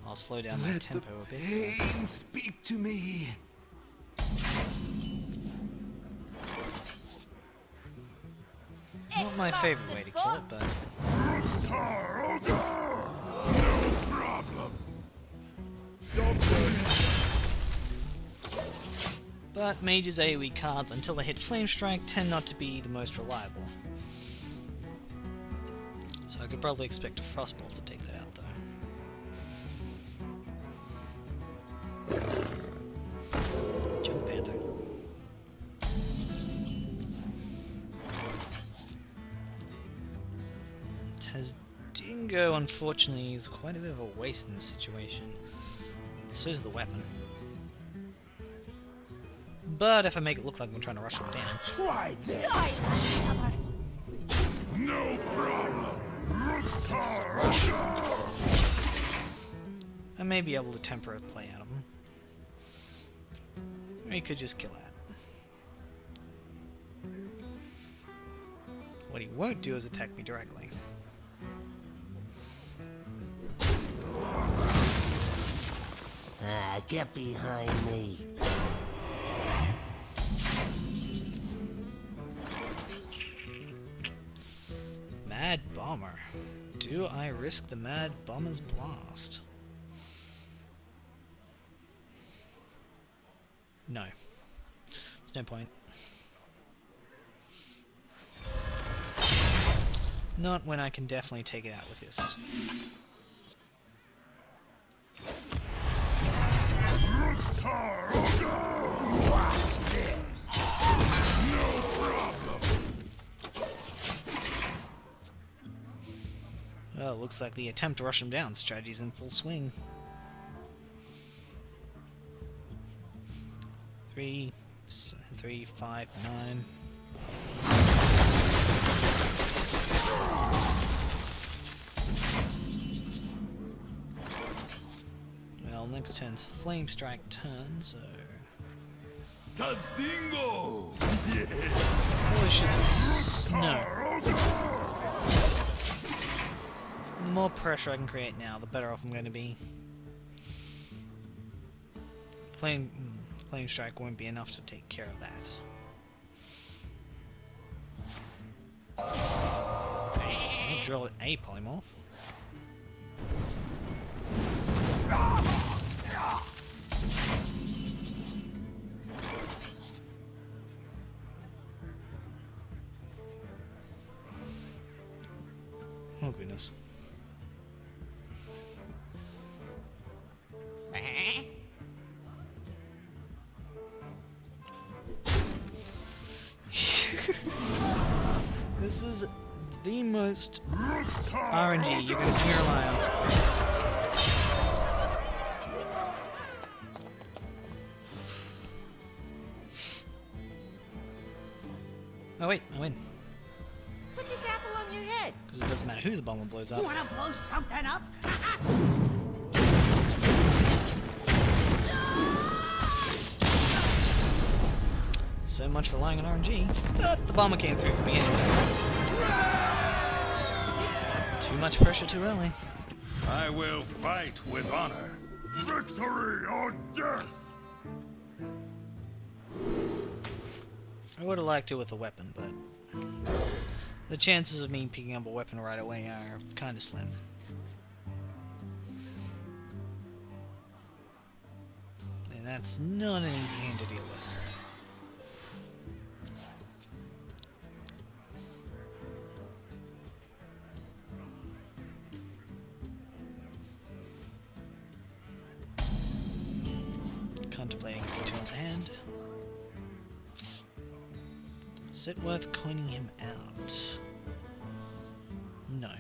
I'll slow down my tempo a bit. Pain speak to me. Not my favorite way to kill it, but... No problem. But mages AoE cards, until they hit Flame Strike, tend not to be the most reliable. So I could probably expect a Frostbolt to take that out, though. Jump Panther. Dingo, unfortunately, is quite a bit of a waste in this situation. So is the weapon. But if I make it look like I'm trying to rush him down... Try this. Die, landlubber. No problem. I may be able to temper a play out of him. Or he could just kill that. What he won't do is attack me directly. Get behind me. Mad Bomber. Do I risk the Mad Bomber's Blast? No. There's no point. Not when I can definitely take it out with this. Well, it looks like the attempt to rush him down strategy's in full swing. 3, 5, 9. Well, next turn's Flame Strike turn, so... Tadingo! Probably should... No. The more pressure I can create now, the better off I'm going to be. Flame Strike won't be enough to take care of that. I'll drill a polymorph. Oh goodness. This is the most RNG you're going to see me rely on. Oh wait, I win. Put this apple on your head. Because it doesn't matter who the bomber blows up. You wanna blow something up? So much relying on RNG. But the bomber came through for me anyway. Too much pressure too early. I will fight with honor. Victory or death! I would have liked it with a weapon, but the chances of me picking up a weapon right away are kind of slim. And that's not an easy thing to deal with. Contemplating details hand. Is it worth coining him out? No.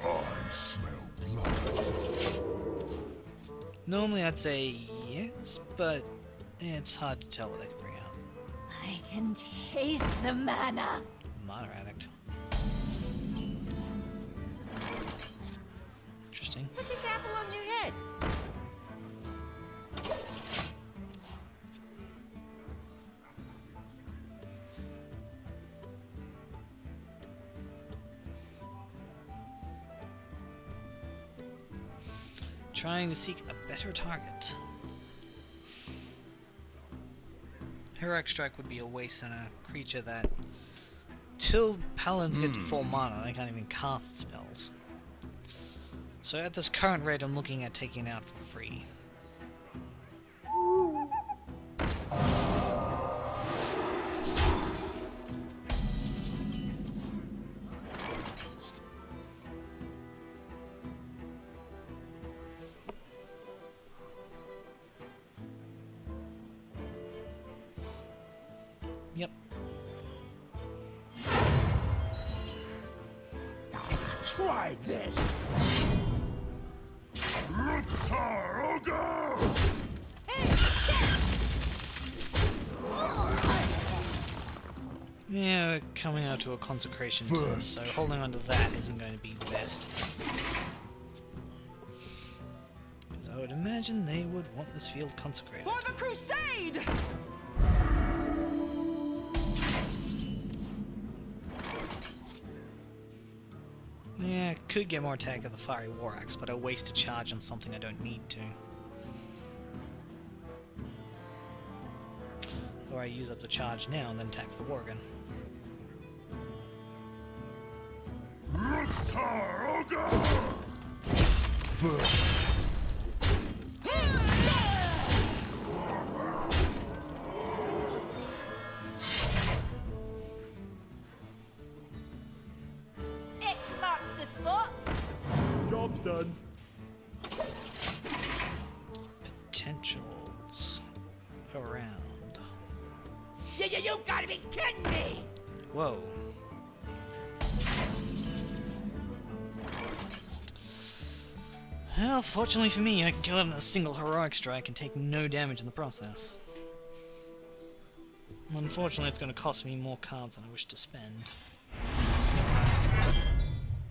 I smell blood. Normally I'd say yes, but it's hard to tell what I can bring out. I can taste the mana. Minor addict. Interesting. Put this apple on your head. Trying to seek a better target. Heroic Strike would be a waste on a creature that, till Paladins get to full mana, they can't even cast spells. So at this current rate, I'm looking at taking it out for free. Yep. Try this! Ruptar Ogre! Yeah, we're coming out to a consecration turn, so holding on to that isn't going to be the best. Because I would imagine they would want this field consecrated. For the crusade! Yeah, I could get more attack with the Fiery War Axe, but I waste a charge on something I don't need to. Or I use up the charge now and then attack with the War gun. Ruptar Ogre! First. X marks the spot. Job's done. Potentials around. You gotta be kidding me! Whoa. Well, fortunately for me, I can kill it in a single heroic strike and take no damage in the process. Unfortunately, it's going to cost me more cards than I wish to spend.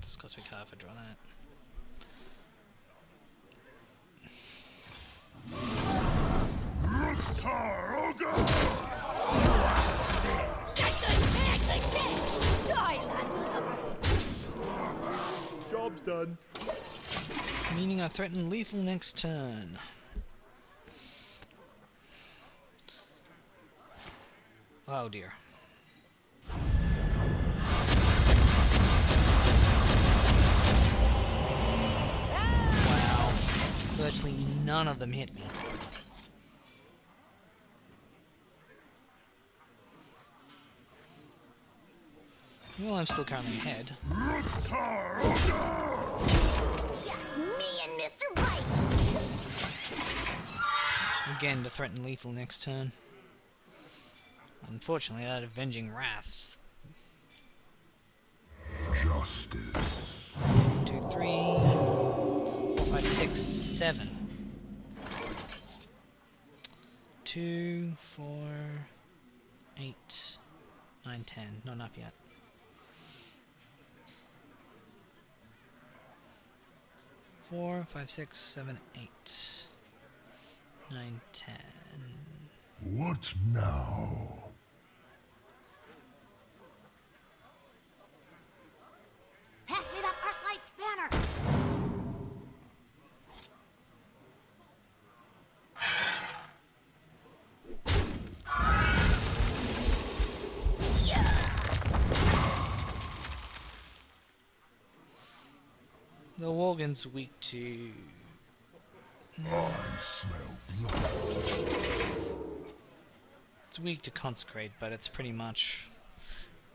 Just cost me a card if I draw that. Ruptar Ogre! Thailand lover. Job's done. Meaning I threaten lethal next turn. Oh dear. Wow. Virtually none of them hit me. Well, I'm still currently ahead. Yes, me and Mr. Right. Again, to threaten lethal next turn. Unfortunately, that Avenging Wrath. Justice. 1, 2, 3, 4, 5, 6, 7. 2, 4, 8, 9, 10. Not enough yet. 4, 5, 6, 7, 8, 9, 10. What now? Pass me that Arclight spanner. The Worgen's weak to... I smell blood. It's weak to Consecrate, but it's pretty much...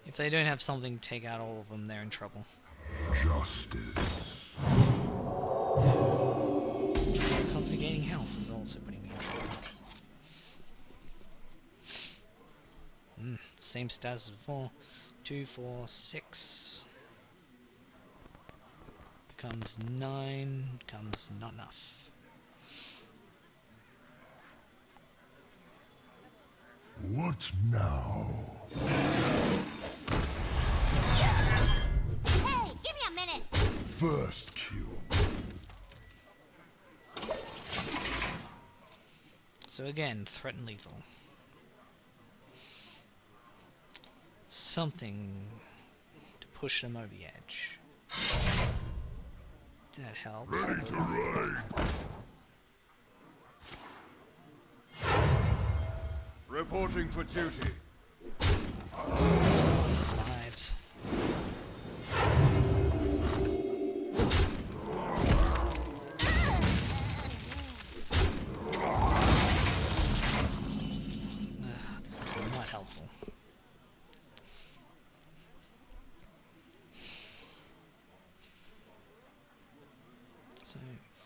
If they don't have something to take out all of them, they're in trouble. Justice. Constantly gaining health is also putting me in trouble. Same stats as before. 2, 4, 6. Becomes 9. Becomes not enough. What now? Hey, give me a minute. First kill. So again, threaten lethal. Something to push them over the edge. That helps. Ready to raid. Reporting for duty. Lives. This is not helpful. So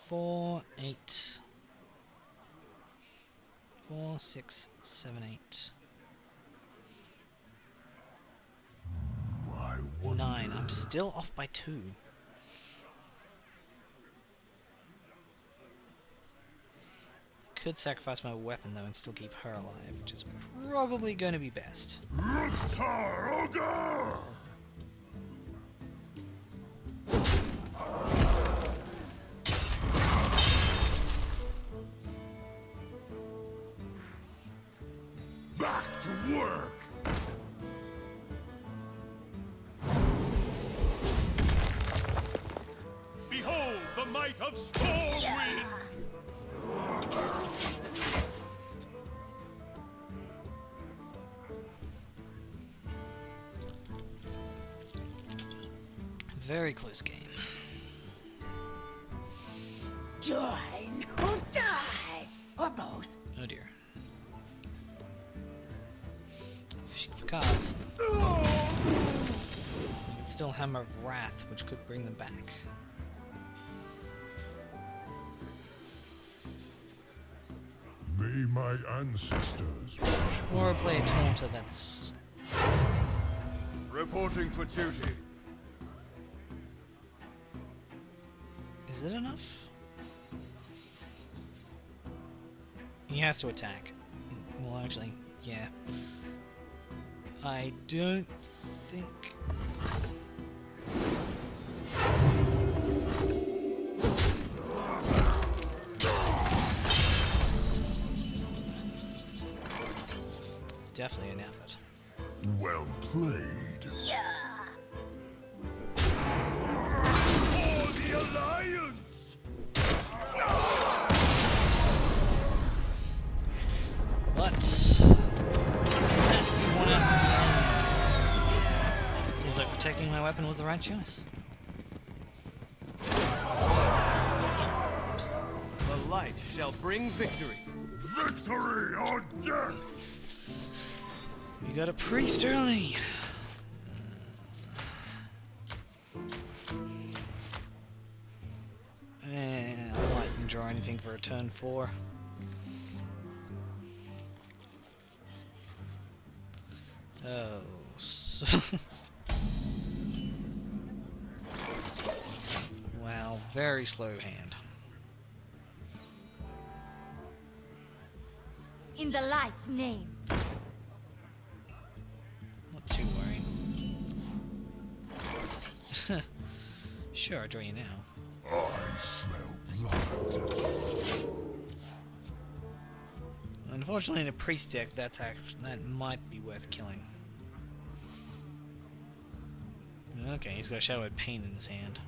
4, 8. 4, 6, 7, 8. I wonder. 9. I'm still off by 2. Could sacrifice my weapon though and still keep her alive, which is probably going to be best. Back to work. Behold the might of Stormwind! Very close game. Join or die, or both. Oh dear. Fishing for cards. You can still Hammer of Wrath, which could bring them back. May my ancestors watch. Or play a Taunter that's... Reporting for duty. Is it enough? He has to attack. Well, actually, yeah. I don't think... It's definitely an effort. Well played. For the Alliance! Nasty one out. Seems like protecting my weapon was the right choice. The light shall bring victory. Victory or death! You got a priest early. And I mightn't draw anything for a turn 4. Oh, so wow, very slow hand. In the light's name. Not too worried. Sure, I'll draw you now. I smell blood. Unfortunately, in a priest deck, that might be worth killing. Okay, he's got Shadowed Pain in his hand.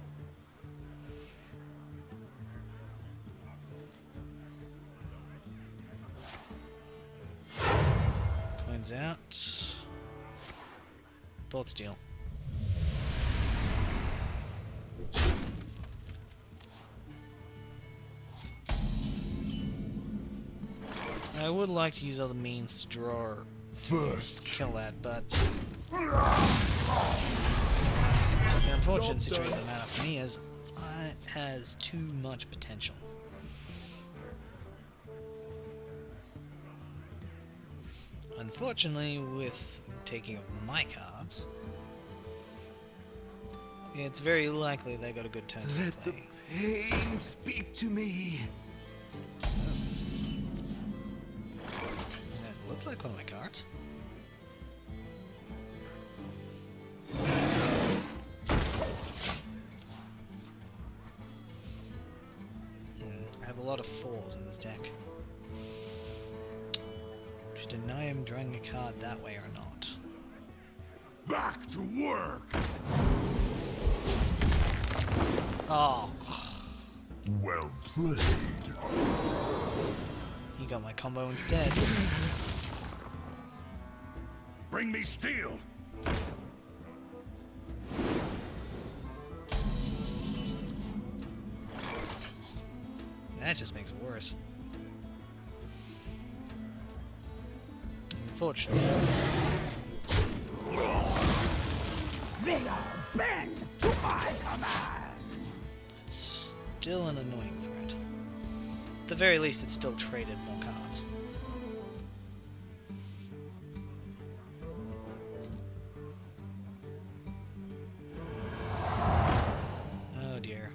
Coins out. Thought Steal. I would like to use other means to draw or First kill that, but the unfortunate situation of the matter for me is it has too much potential. Unfortunately, with taking of my cards, it's very likely they got a good turn to Let the play. pain speak to me. That looked like one of my cards. I have a lot of 4s in this deck. Should deny him drawing a card that way or not? back to work! Oh, Well played. he got my combo instead. Bring me steel. That just makes it worse. Unfortunately. They are bend to my command. Still an annoying threat. At the very least, it's still traded more cards. Oh dear.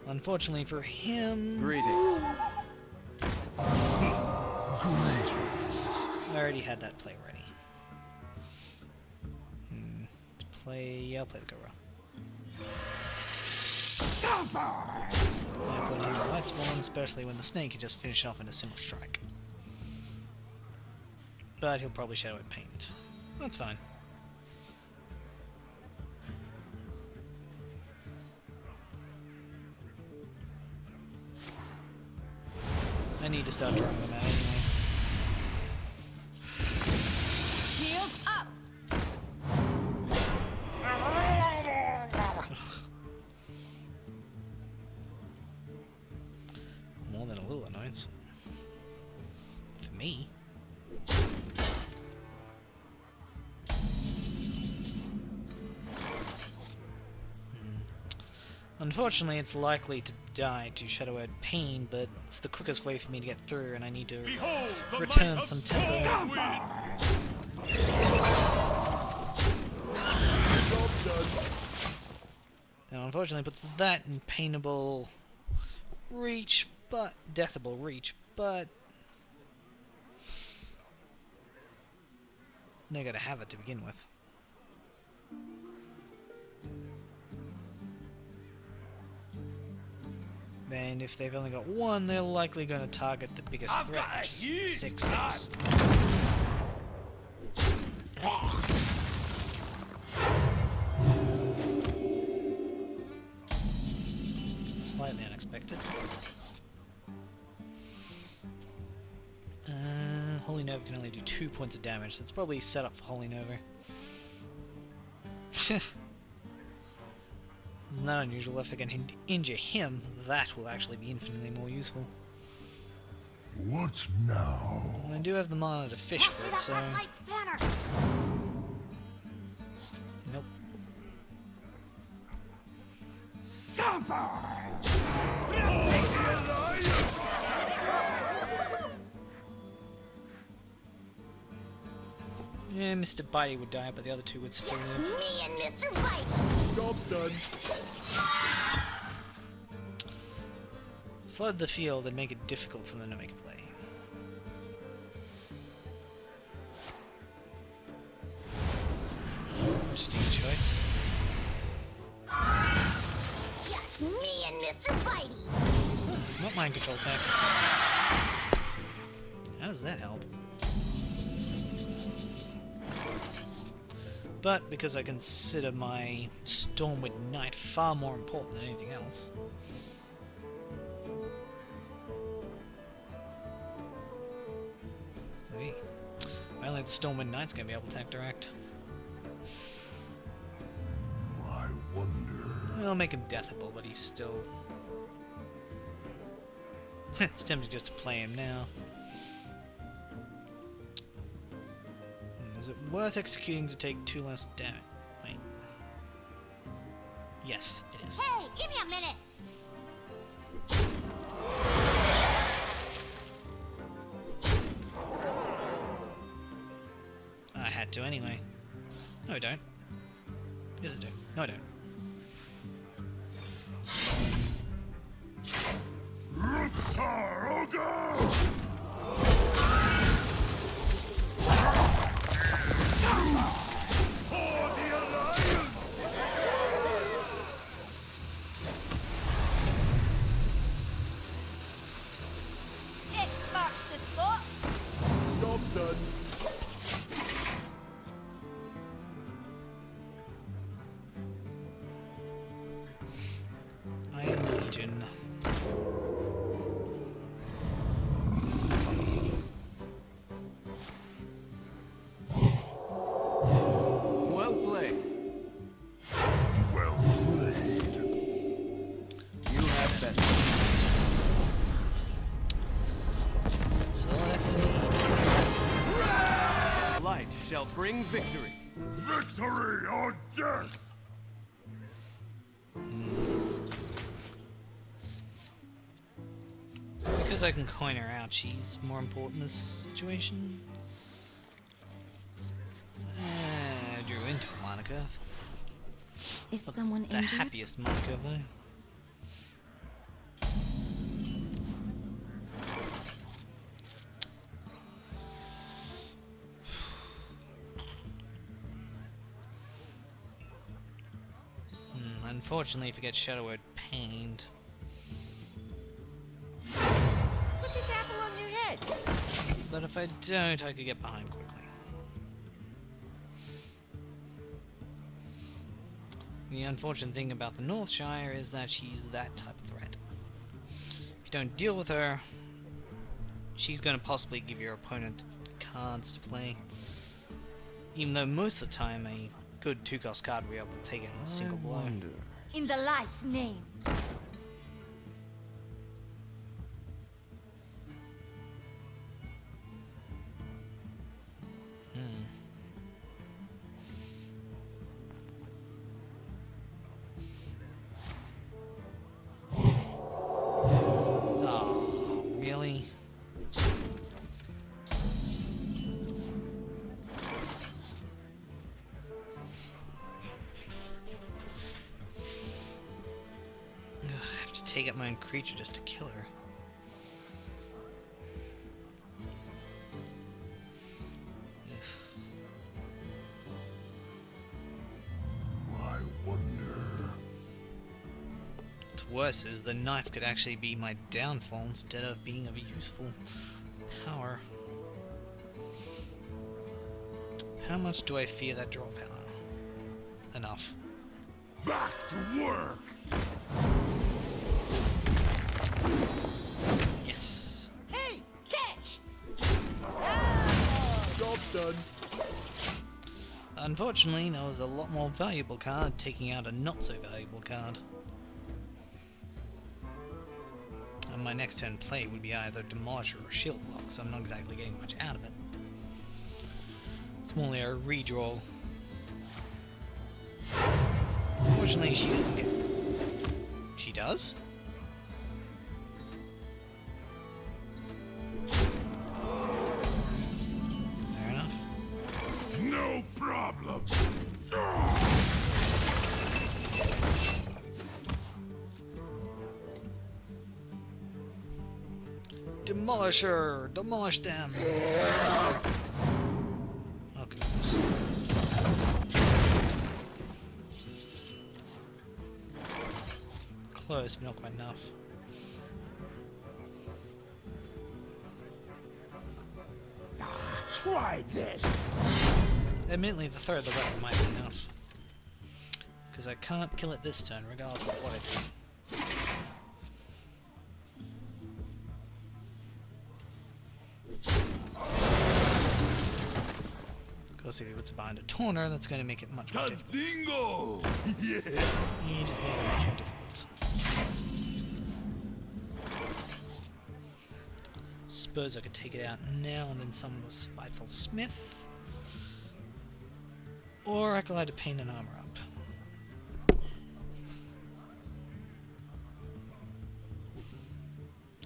Unfortunately for him, Greetings. I already had that play ready. Yeah, I'll play the Garrosh. Yeah, put him in Light Spawn, especially when the snake can just finish off in a single strike. But he'll probably Shadow it Paint. That's fine. I need to start drawing them out anyway. Shields up. More than a little annoyance. For me. Unfortunately, it's likely to die to Shadow Word Pain, but it's the quickest way for me to get through, and I need to Behold the return light of some soul tempo. Now, unfortunately, puts that in paintable reach, but deathable reach, but they gotta have it to begin with. And if they've only got one, they're likely going to target the biggest I've threat. got a huge 6/6. Slightly unexpected. Holy Nova can only do 2 points of damage, so it's probably set up for Holy Nova. Not unusual. If I can injure him, that will actually be infinitely more useful. What now? I do have the mana to fish for it, so... Nope. Suffer! Yeah, Mr. Bitey would die, but the other two would still live. Me and Mr. Bite. Job done. Flood the field and make it difficult for them to make a play. Interesting choice. Yes, me and Mr. Bitey. Not mind control tech. How does that help? But because I consider my Stormwind Knight far more important than anything else. Hey, I don't think the Stormwind Knight's gonna be able to attack direct. I wonder. I'll make him deathable, but he's still... It's tempting just to play him now. Is it worth executing to take 2 less damage? Wait. Yes, it is. Hey, give me a minute. I had to anyway. No, I don't. Yes, I do. No, I don't. It marks the spot. Job done. I am Legion. Well played. Well played. You have better. So Light shall bring victory. Victory or death! because I can coin her out, she's more important in this situation. I drew into Monica. Is someone The injured? happiest Monica, though. Unfortunately, if you get Shadow Word pained. Put this apple on your head. But if I don't, I could get behind quickly. The unfortunate thing about the Northshire is that she's that type of threat. If you don't deal with her, she's going to possibly give your opponent cards to play. Even though most of the time a good 2-cost card will be able to take it in a single blow. In the light's name. Oh, really? Ugh, I have to take out my own creature just to kill her. I wonder. what's worse is the knife could actually be my downfall instead of being of a useful power. How much do I fear that draw power? Enough. Back to work! Yes. Hey, catch! Job done. Unfortunately, there was a lot more valuable card taking out a not so valuable card. And my next turn play would be either Demolisher or Shield Block, so I'm not exactly getting much out of it. It's more a redraw. Unfortunately, she doesn't get... She does? Fair enough. No problem. Demolisher! Demolish them! Oh, goodness. Close, but not quite enough. Try this. Admittedly, the third of the weapon might be enough. Because I can't kill it this turn, regardless of what I do. Of course, if he puts it behind a toner, that's going to make it much more difficult. Dingo! Yeah! He just made it much more difficult. Suppose I could take it out now and then summon the Spiteful Smith. Or I could like to paint an armor up.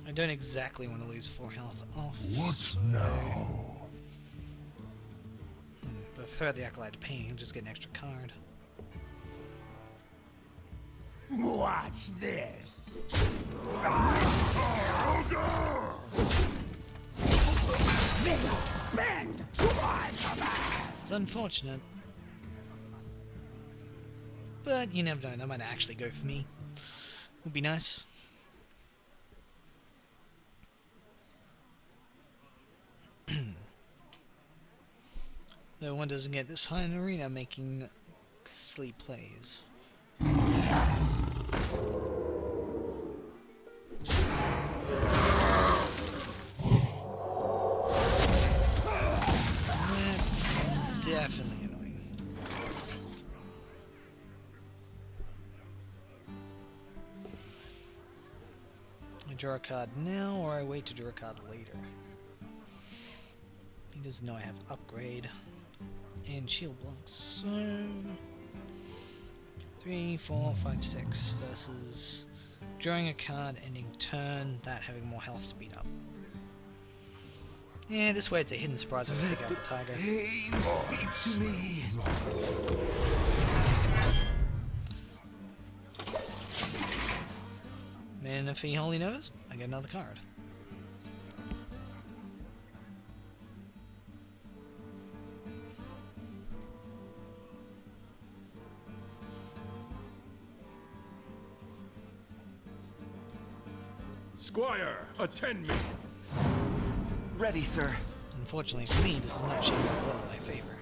I don't exactly want to lose 4 health off. What now? But if I throw out the Acolyte to painting, I'll just get an extra card. Watch this. Bend to my command. It's unfortunate. But you never know, that might actually go for me. Would be nice. Though one doesn't get this high in the arena making silly plays. That's definitely annoying. I draw a card now, or I wait to draw a card later. He doesn't know I have upgrade and shield blocks. So 3, 4, 5, 6 versus drawing a card, ending turn, that having more health to beat up. Yeah, this way it's a hidden surprise. I can pick out the tiger. Pain, speak to me. Man, if he wholly knows, I get another card. Squire, attend me. Ready, sir. Unfortunately for me, this is not shaping up well in my favor.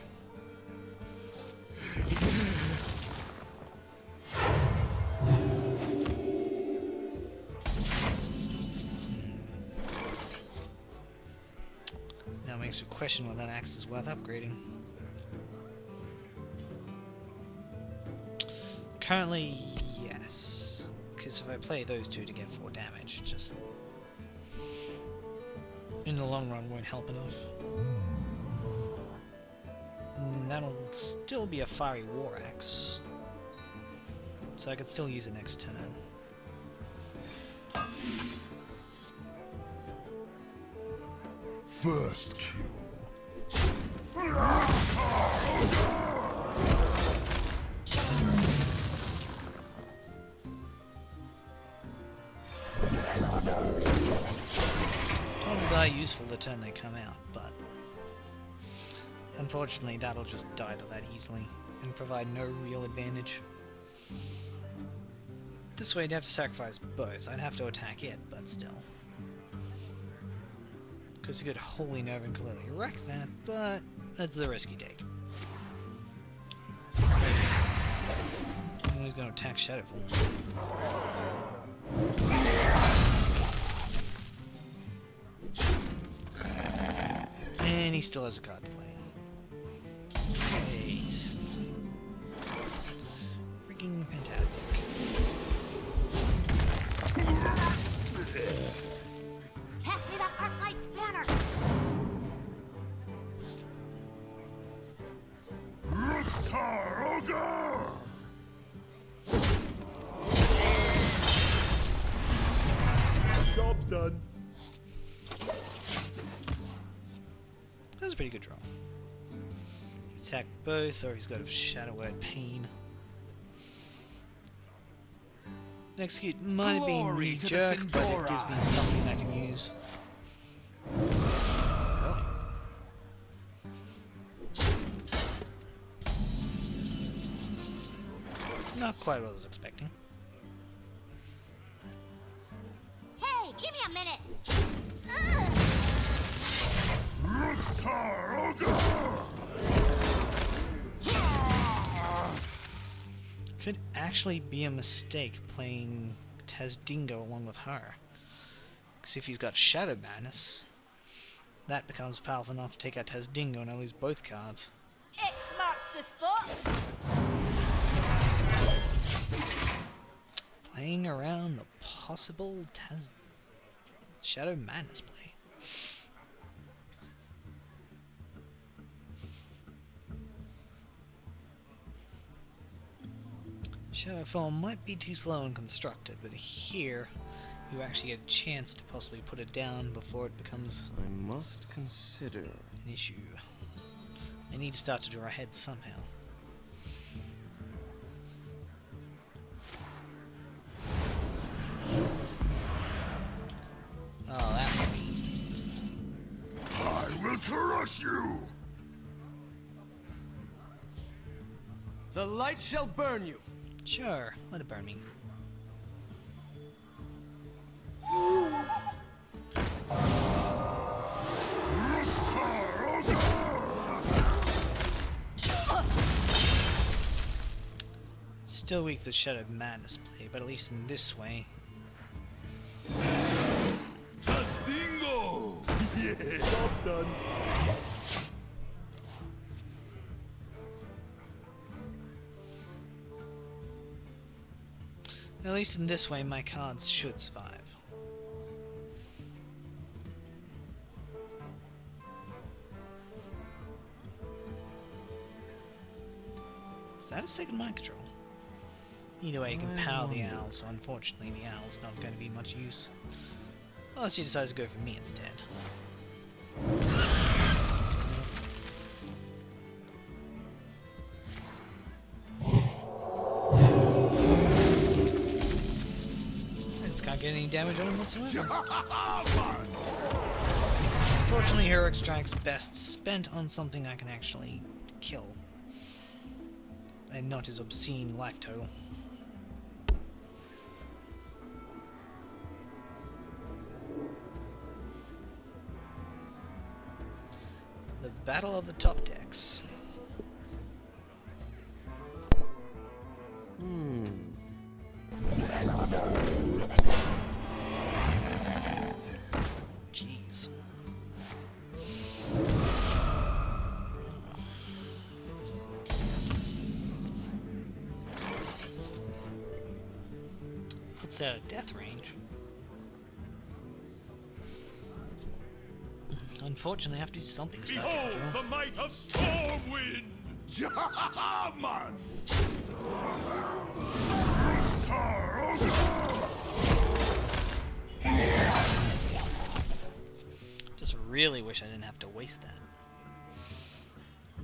Now it makes me question whether that axe is worth upgrading. Currently, yes. Because if I play those two to get 4 damage, it just in the long run won't help enough. And that'll still be a fiery war axe, so I could still use it next turn. First kill. Totems are useful the turn they come out, but unfortunately that'll just die to that easily and provide no real advantage. This way I'd have to sacrifice both. I'd have to attack it, but still. Because you could Holy Nerve and clearly wreck that, but that's the risk you take. And he's going to attack Shadowfall. And he still has a card to play. Great. Freaking fantastic. Pass me that Arclight spanner. Ruktar Ogre! Job's done. That was a pretty good draw. Attack both, or he's got a Shadow Word Pain. Execute might have been Glory knee to the jerk, but it Sindora. gives me something I can use. Really? Not quite what I was expecting. Hey, give me a minute. Ugh. Ruktar Ogre! Could actually be a mistake playing Tazdingo along with her. Because if he's got Shadow Madness, that becomes powerful enough to take out Tazdingo and I lose both cards. X marks the spot. Playing around the possible Shadow Madness play. Shadowfall might be too slow and constructed, but here you actually get a chance to possibly put it down before it becomes I must consider. an issue. I need to start to draw ahead somehow. Oh, that would be. I will crush you! The light shall burn you. Sure, let it burn me. Ruktar Ogre! Still weak to Shadow Madness play, but at least in this way. Bingo! Yeah! Job's done. At least in this way, my cards should survive. Is that a second mind control? Either way, you can power the owl, so unfortunately the owl's not going to be much use. Unless you decide to go for me instead. I just can't get any damage on him whatsoever. Unfortunately, Heroic Strike's best spent on something I can actually kill. And not his obscene life total. The Battle of the Top Decks. Jeez. Puts that at death range. Unfortunately, I have to do something to start Behold that draw. the might of Stormwind! Jaman! Ruktar Ogre! Just really wish I didn't have to waste that.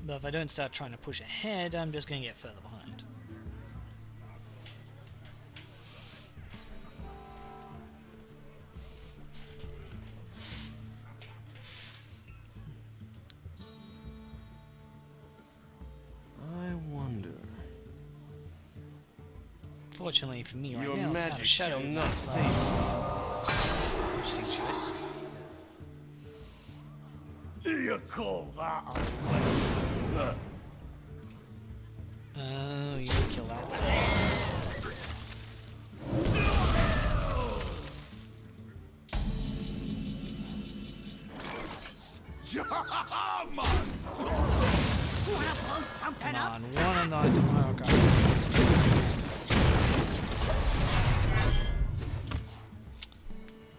But if I don't start trying to push ahead, I'm just going to get further behind. I wonder. Fortunately for me right Your now, magic it's kind shall of shadow. not save. Interesting choice. You call that a weapon? Oh, you didn't kill that. Stay. Come on! Wanna blow something Come up? on, one on the tomorrow card.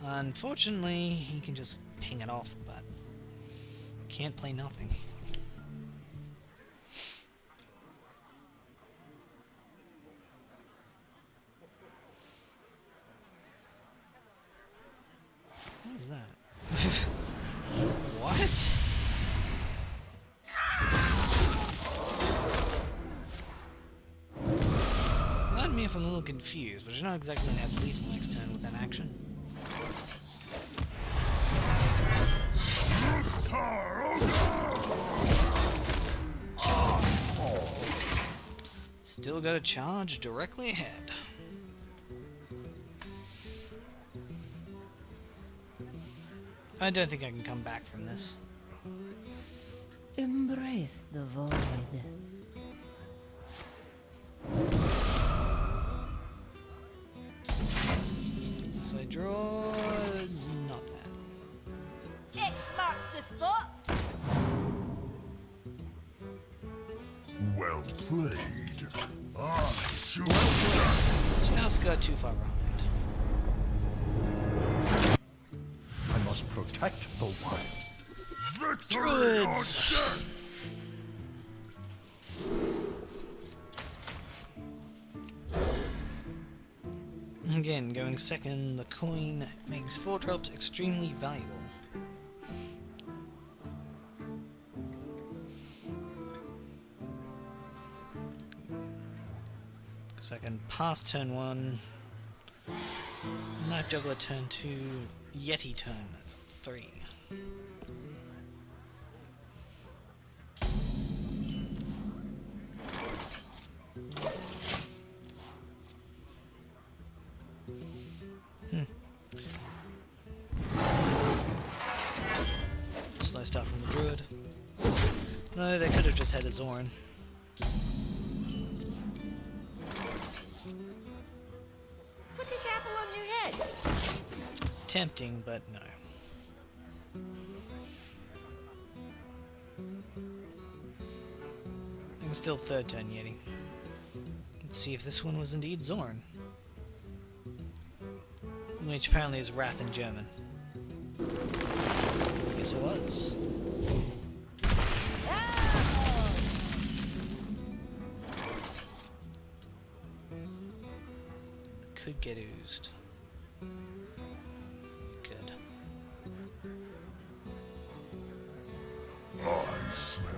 Unfortunately, he can just hang it off, but can't play nothing. What is that? What? Pardon me if I'm a little confused, but you're not exactly going to have lethal next turn with that action. Still got a charge directly ahead. I don't think I can come back from this. Embrace the void. So I draw... not that. X marks the spot. Well played. I should Just got too far behind. I must protect the wild. victory Druids! or death. Again, going second, the coin makes 4 drops extremely valuable. So I can pass turn 1, Knife Juggler turn 2, Yeti turn 3. Slow start from the Druid. No, they could have just had a Zorn. Put this apple on your head. Tempting, but no. I'm still third turn Yeti. Let's see if this one was indeed Zorn. Which apparently is Wrath in German. I guess it was. Could get oozed. Good. I smell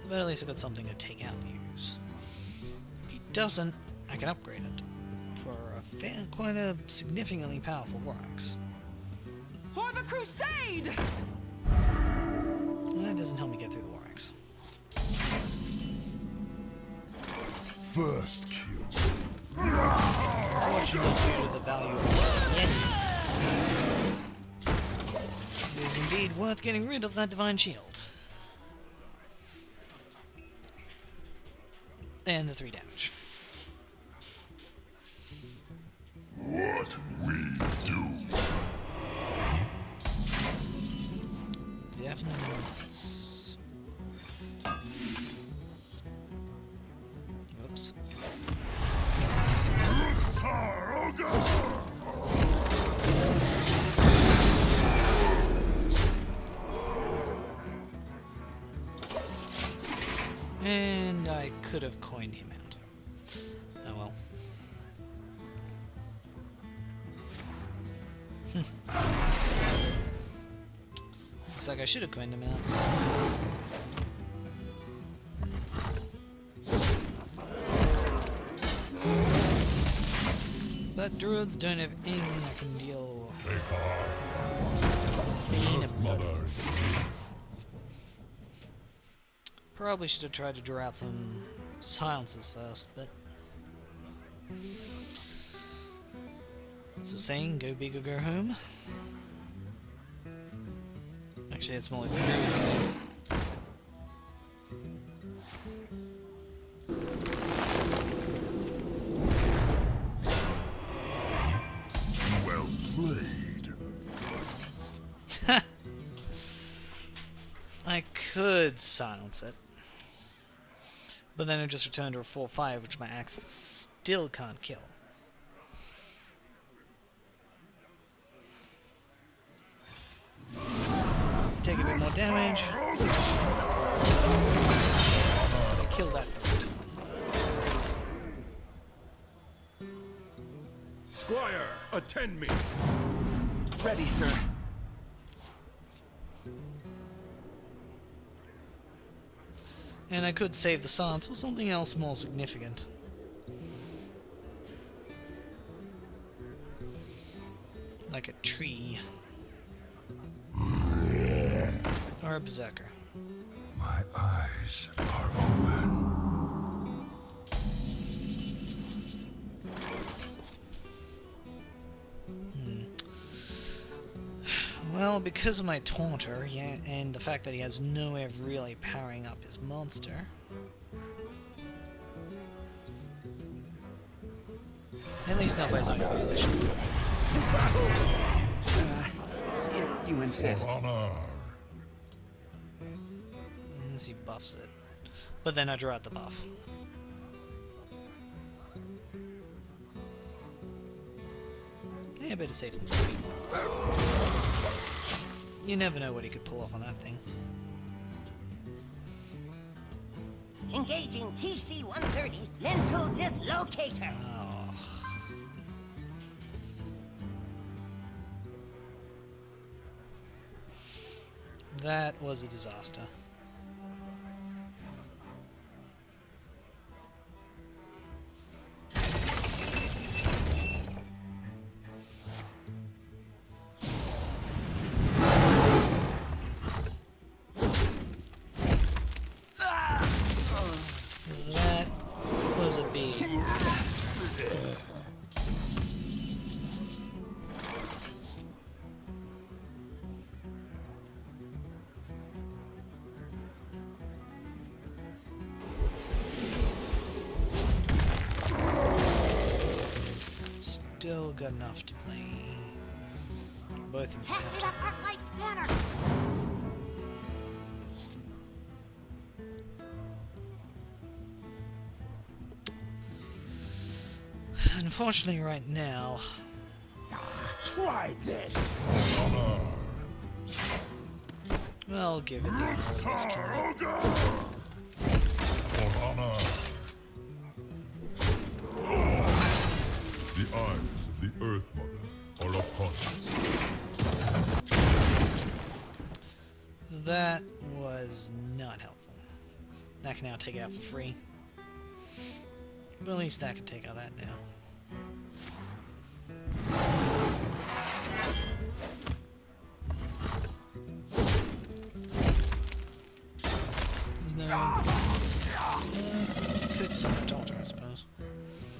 But at least I got something to take out the ooze. If he doesn't, I can upgrade it for a quite a significantly powerful Vorax. For the crusade! That doesn't help me get through the Vorax. first kill. Fortunately, due to the value of the Yeti, it is indeed worth getting rid of that Divine Shield. And the 3 damage. What we do. Definitely not. Whoops. And I could have coined him out. Oh well. Looks like I should have coined him out. But druids don't have anything that can deal Probably should have tried to draw out some silences first, but it's the saying, go big or go home. Actually, it's more like the druid saying. Well played. I could silence it, but then it just returned to a 4/5, which my axe still can't kill. Take a bit more damage. Kill that threat. Squire, attend me. Ready, sir. And I could save the silence or something else more significant. Like a tree. Or a berserker. My eyes are open. Well, because of my taunter, yeah, and the fact that he has no way of really powering up his monster. At least not by his own violation. If you insist. Honor. Unless he buffs it. But then I draw out the buff. Yeah, better safe than sorry. You never know what he could pull off on that thing. Engaging TC-130 mental dislocator. Oh. That was a disaster. That was a big disaster. Still good enough to play both of them. Pass me that arc light scanner. Unfortunately, right now, Try this. Honor. I'll give it the honor of this kill. Taroga. For honor. The eyes of the Earth Mother are upon us. That was not helpful. I can now take it out for free. But at least I can take out that now. There's no... could summon a taunter, I suppose.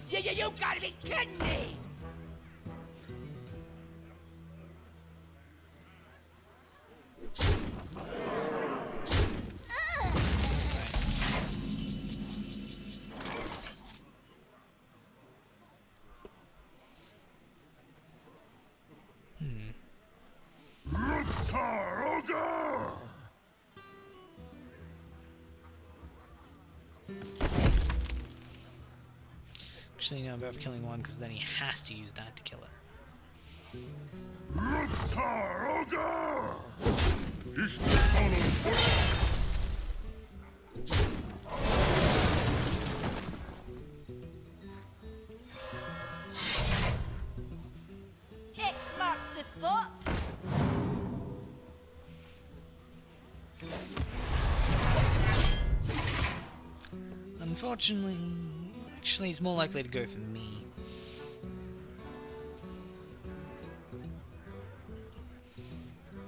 You gotta be kidding me! Taroga. Actually, no, I'm better off killing one because then he has to use that to kill it. Taroga. Is the hollow. X marks the spot. Unfortunately, actually, it's more likely to go for me.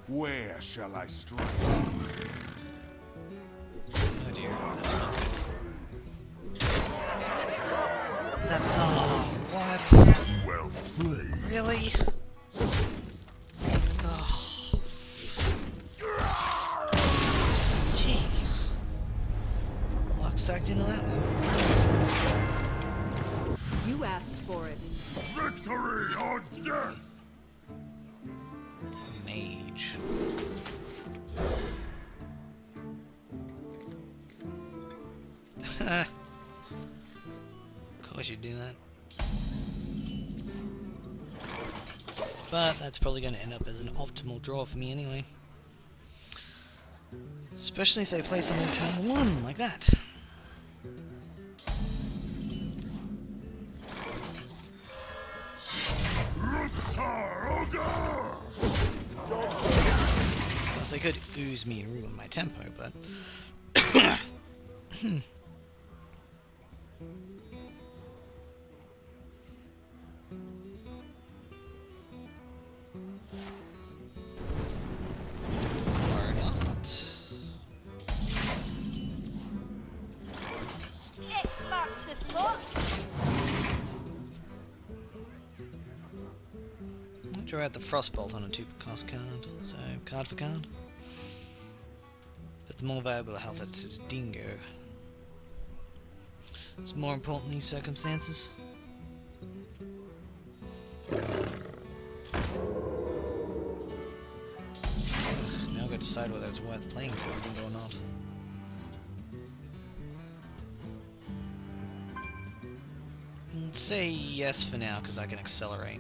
Where shall I strike? Oh dear, that's not good. Really? Oh. Jeez. Luck sucked into that one. You asked for it. Victory or death! Mage. Of course you'd do that. But that's probably going to end up as an optimal draw for me anyway. Especially if they play something turn 1 like that. Plus they could ooze me and ruin my tempo, but... Or not. It marks the spot. I'll draw out the Frostbolt on a 2-cost card, so card for card. But the more valuable the health, it's his dingo. It's more important in these circumstances. Now I've got to decide whether it's worth playing for the dingo or not. Let's say yes for now, because I can accelerate.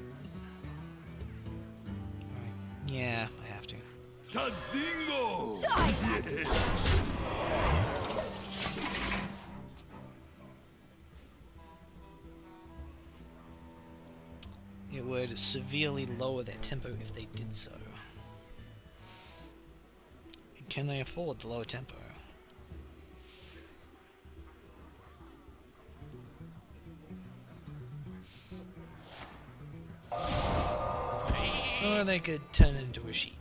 Alright. Yeah, I have to. Tadingo! It would severely lower their tempo if they did so. And can they afford the lower tempo? Or they could turn it into a sheep.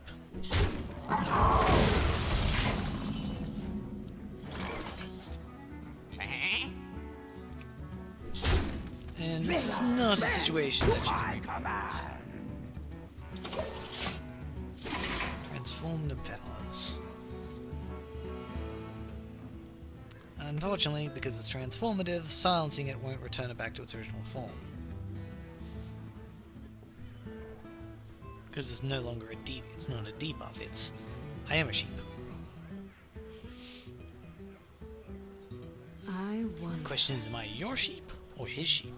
And this is not a situation that you can transformative powers. Unfortunately, because it's transformative, silencing it won't return it back to its original form. Because it's no longer a deep, it's not a debuff, it's I am a sheep. I wonder. The question is, am I your sheep or his sheep?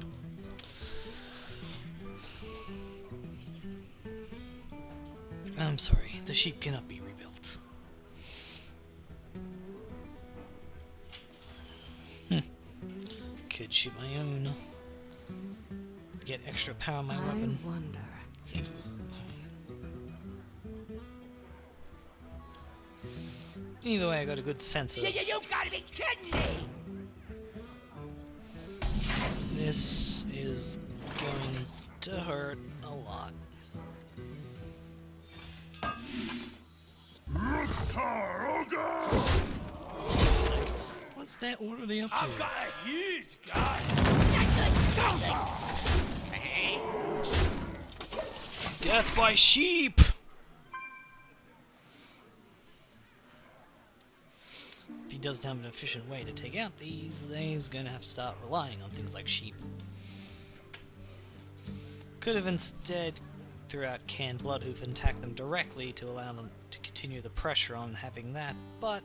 I'm sorry, the sheep cannot be rebuilt. Could shoot my own. Get extra power on my weapon. I wonder. Either way, I got a good sense of You gotta be kidding me! this is going to hurt a lot. What's that order they up to? I've got a huge guy! Death by sheep! If he doesn't have an efficient way to take out these, then he's gonna have to start relying on things like sheep. Could have instead threw out canned bloodhoof and attacked them directly to allow them to continue the pressure on having that, but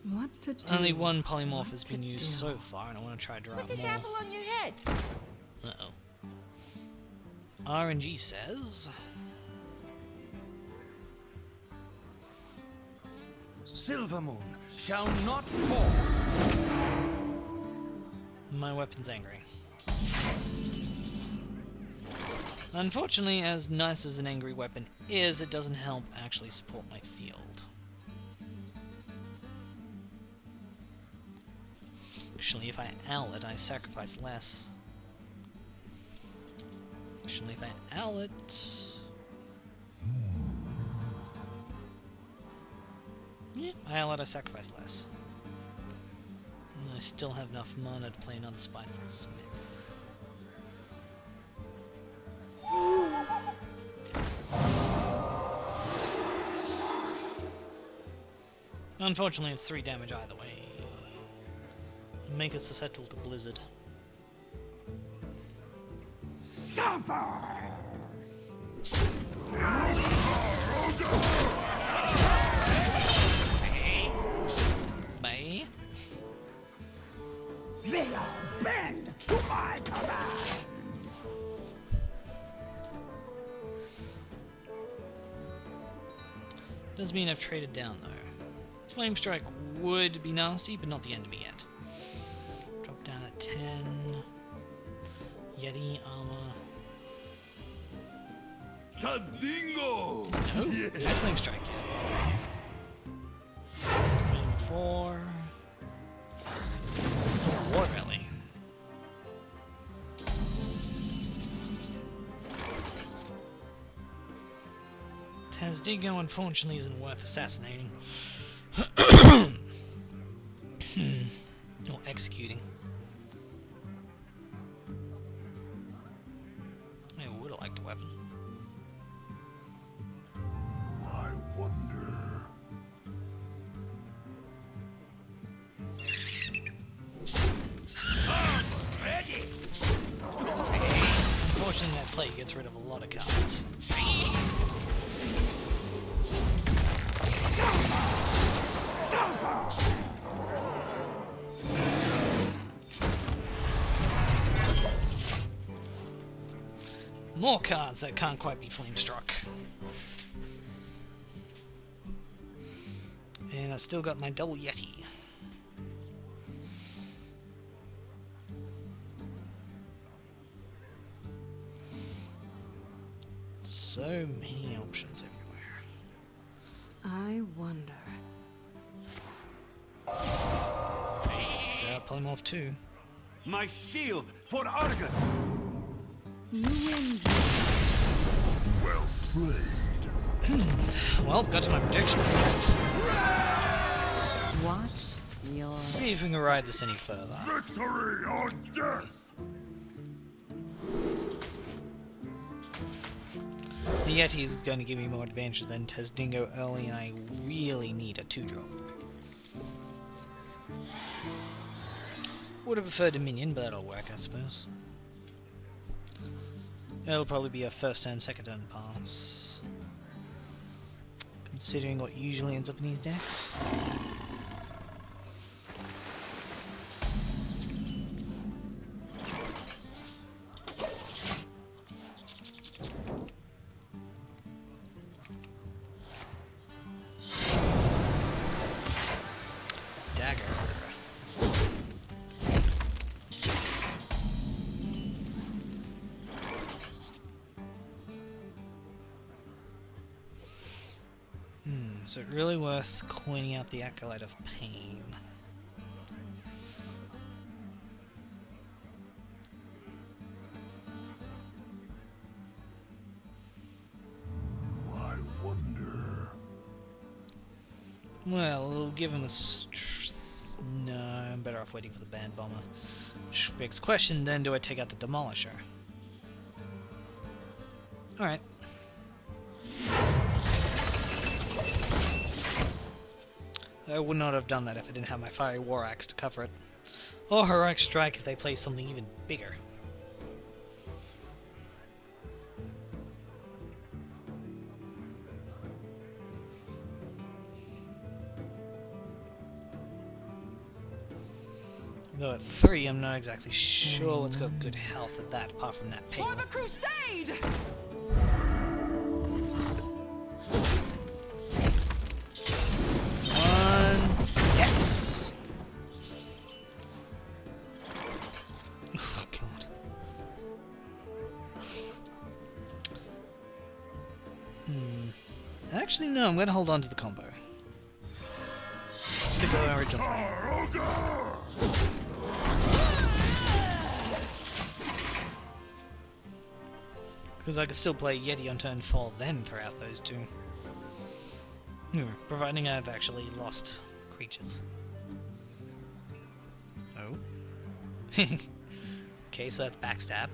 What to do? only one polymorph has What been to used do? so far, and I want to try to draw Put out this more. apple on your head. Uh-oh. RNG says... Silvermoon shall not fall. My weapon's angry. Unfortunately, as nice as an angry weapon is, it doesn't help actually support my field. Actually, if I owl it, I sacrifice less. Actually, if I owl it... yeah, I owl it, I sacrifice less. And I still have enough mana to play another Spiteful Smith. Unfortunately, it's 3 damage either way. Make it susceptible to blizzard. Suffer! Bye. They all bend to my command! Does mean I've traded down though. Flame Strike would be nasty, but not the end of me yet. Drop down at 10. Yeti armor. Tazdingo! No, no Flame Strike yet. Flame 4. War Belly. Tazdigo unfortunately isn't worth assassinating. Or executing. I would have liked a weapon. I wonder. Ready! Unfortunately, that play gets rid of a lot of cards. More cards that can't quite be flame struck. And I still got my double Yeti. So many options everywhere. I wonder. Yeah, polymorph too. My shield for Argon! You win. Well played. Well, got to my prediction first. Watch your... See if we can ride this any further. Victory or death! The Yeti is going to give me more advantage than Tazdingo early, and I really need a 2-drop. Would have preferred a minion, but that'll work, I suppose. It'll probably be a first turn, second turn pass. Considering what usually ends up in these decks. Dagger. Is it really worth coining out the Acolyte of Pain? I wonder. Well, it'll give him a... No, I'm better off waiting for the Band Bomber. Which begs the question, then, do I take out the Demolisher? Alright. I would not have done that if I didn't have my Fiery War Axe to cover it. Or Heroic Strike if they play something even bigger. Though at 3, I'm not exactly sure what's got good health at that, apart from that pig. For the crusade! Yes! Oh, God. Actually, no, I'm going to hold on to the combo. Stick with our original plan. Because I could still play Yeti on turn 4, then throw out those two. Providing I've actually lost creatures. Oh. Okay, so that's backstab.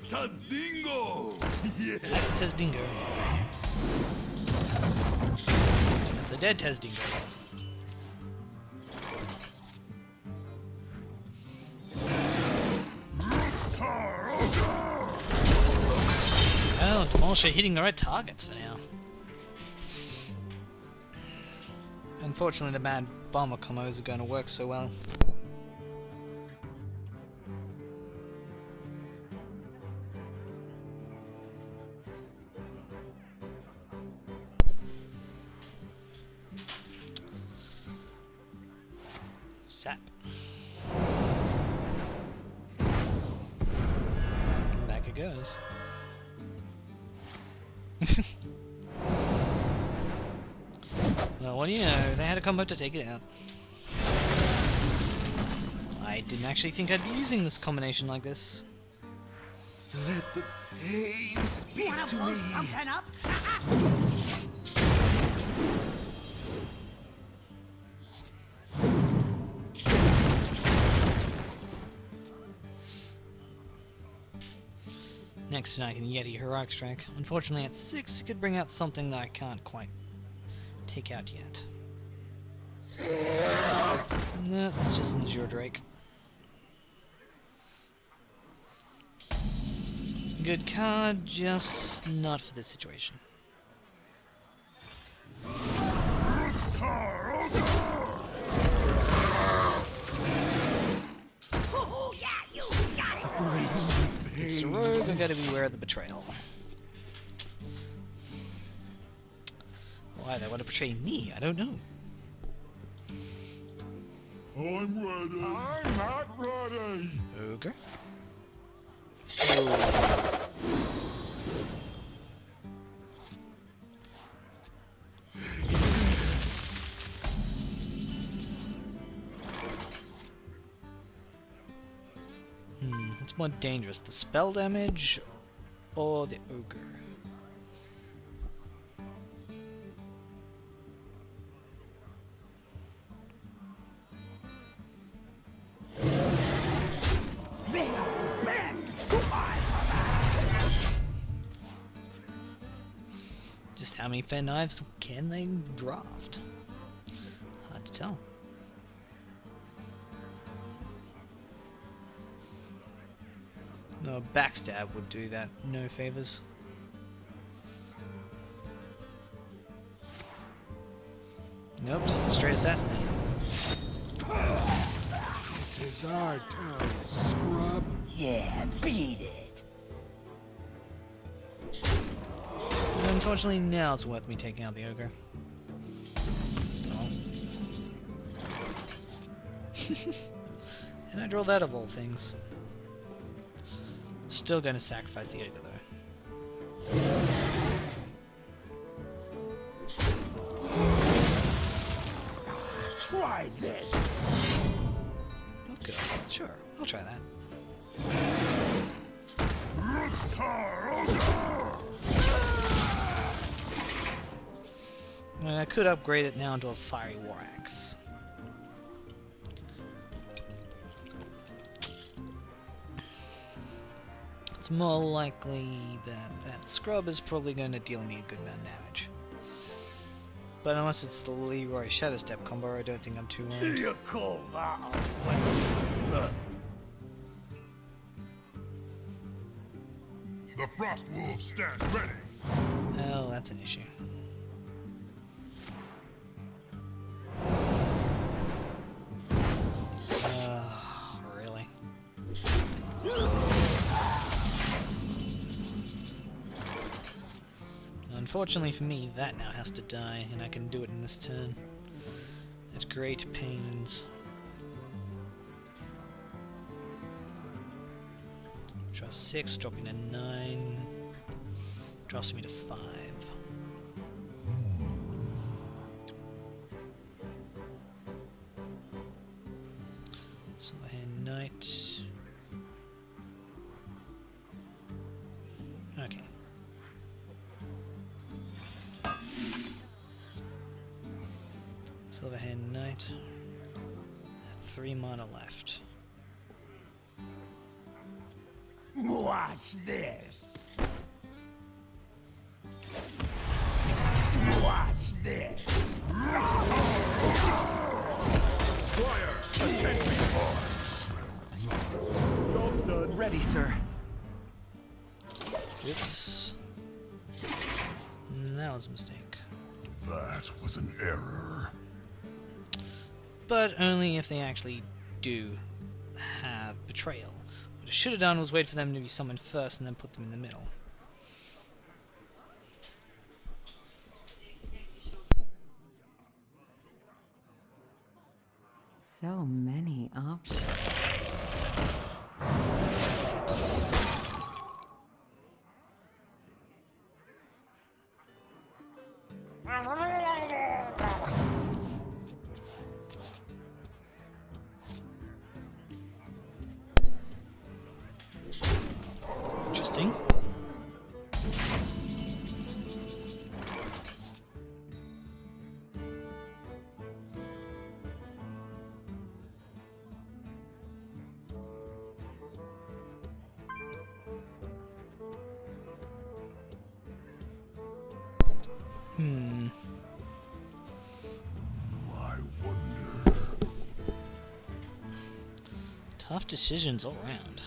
Tazdingo! Yeah! That's Tazdingo. the dead testing go well, Demolisher hitting the right targets for now. Unfortunately, the Mad Bomber combos are going to work so well. Sap. Back it goes. Well, what do you know? They had a combo to take it out. I didn't actually think I'd be using this combination like this. Let the pain speak Wanna to blow me. something up? Next tonight in Yeti Heroic Strike. Unfortunately at 6 it could bring out something that I can't quite take out yet. No, it's just Endure Drake. Good card, just not for this situation. Oh, yeah, you got it. It's the rogue, I gotta beware of the betrayal. Why they want to betray me, I don't know. I'm ready. I'm not ready. Ogre. What's more dangerous, the spell damage or the ogre? Just how many fair knives can they draft? Hard to tell. No, backstab would do that. No favors. Nope, just a straight assassinate. This is our town, scrub. Yeah, beat it. Unfortunately, now it's worth me taking out the ogre. Oh. And I draw that of all things. Still gonna sacrifice the ogre though. Try this. Okay, sure, I'll try that. And I could upgrade it now into a fiery war axe. It's more likely that that scrub is probably going to deal me a good amount of damage. But unless it's the Leroy Shadow Step combo, I don't think I'm too worried. You call that The Frost Wolves stand ready. Oh, that's an issue. Really? Unfortunately for me, that now has to die, and I can do it in this turn. At great pains. Draws 6, dropping to 9. Drops me to 5. Silverhand Knight. Okay. Silverhand Knight. 3 mana left. Watch this. Watch this. That was a mistake. That was an error. But only if they actually do have betrayal. What I should have done was wait for them to be summoned first and then put them in the middle. So many options. Interesting. I wonder. Tough decisions all around.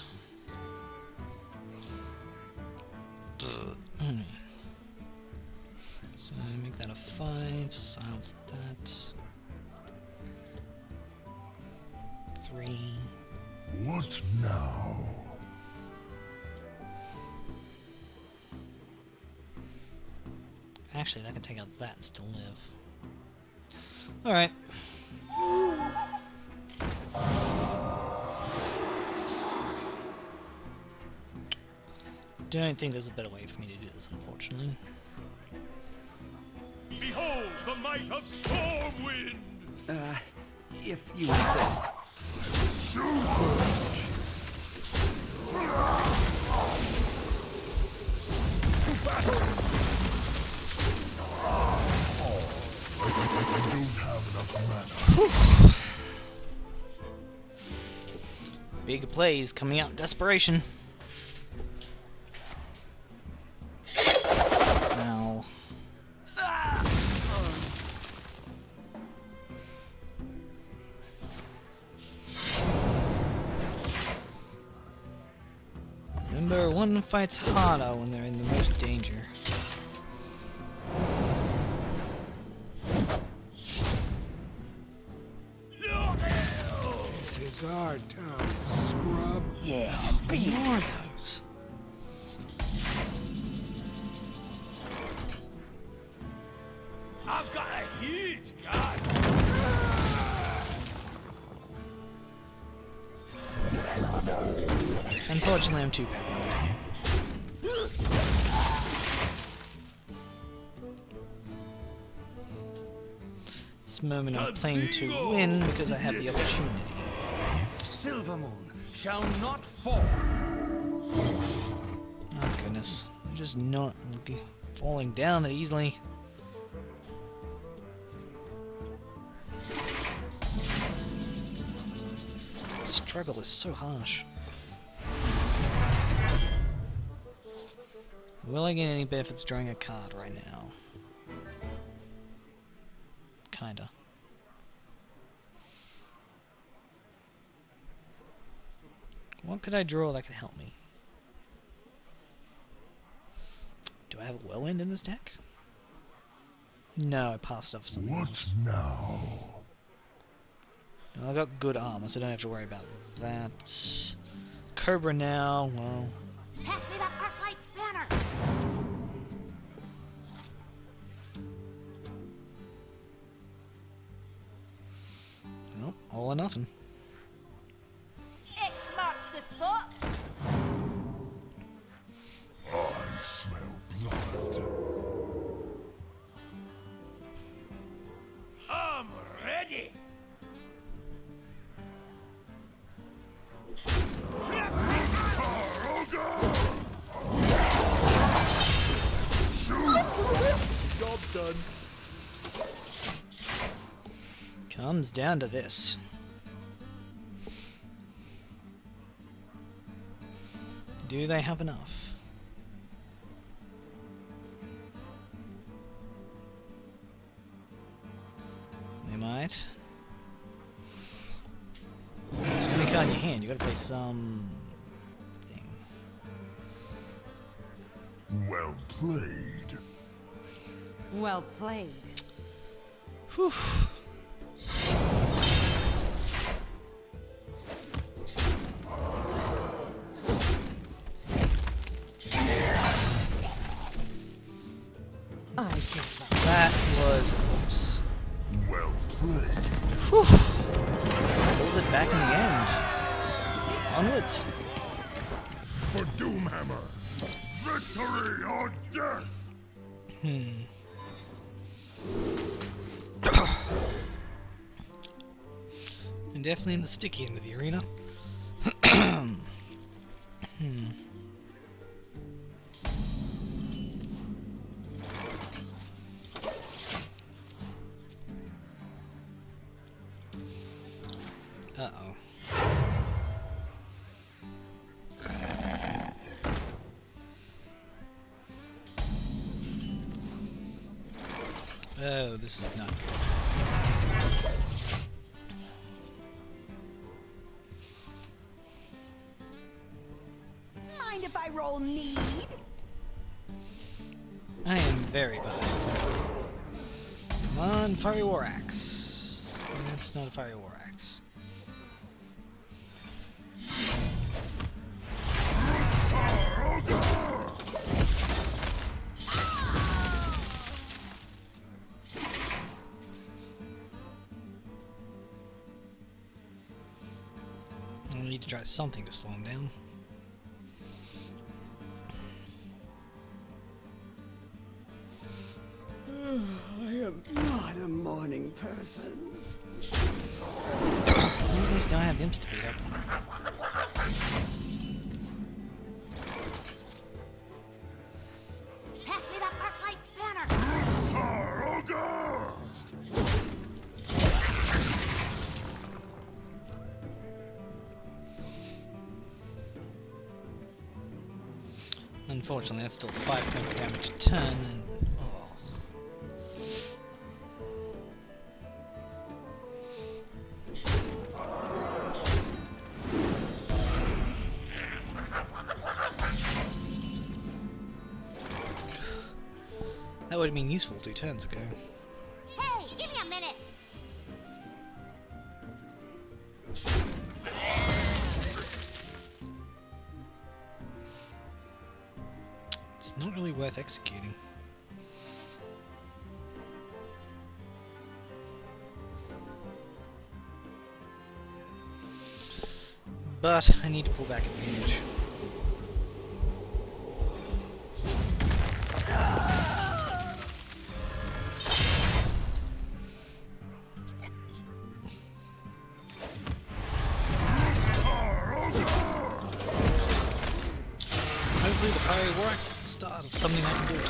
So make that a 5, silence that. 3. What now? Actually, that can take out that and still live. Alright. Don't think there's a better way for me to do this, unfortunately. Behold the might of Stormwind! If you insist. I don't have enough mana. Big plays coming out in desperation. Now. Remember, one fights harder when they're in the most danger. This is our town, scrub. Yeah, more those. I've got a huge gun! Unfortunately, I'm too bad. This moment I'm playing to win because I have the opportunity. Silver moon shall not fall. Oh goodness, they're just not falling down that easily. The struggle is so harsh. Will I get any benefits drawing a card right now? Kinda. What could I draw that could help me? Do I have a whirlwind in this deck? No, I passed off something What else. now? I got good armor, so I don't have to worry about that. Cobra now, well... Pass me that arc light spanner! Nope, all or nothing. X marks the spot! I smell blood. I'm ready! Job done. Comes down to this. Do they have enough? They might. It's gonna card in your hand, you gotta play some thing. Well played. Well played. Whew. I give up. That was close. Well played. Whew. Pulled it back in the end. Onwards. For Doomhammer. Victory or death. And definitely in the sticky end of the arena. Uh-oh. Oh, this is not good. Mind if I roll need? I am very behind. Come on, Fiery War Axe. That's not a Fiery War Axe. I need to try something to slow him down. I am not a morning person. At least now I have imps to beat up. Pass me that Arclight spanner. Unfortunately, that's still 5 points of damage a turn. And, that would have been useful 2 turns ago. Hey, give me a minute. It's not really worth executing. But I need to pull back advantage. Hopefully the parry works at the start of something I can do.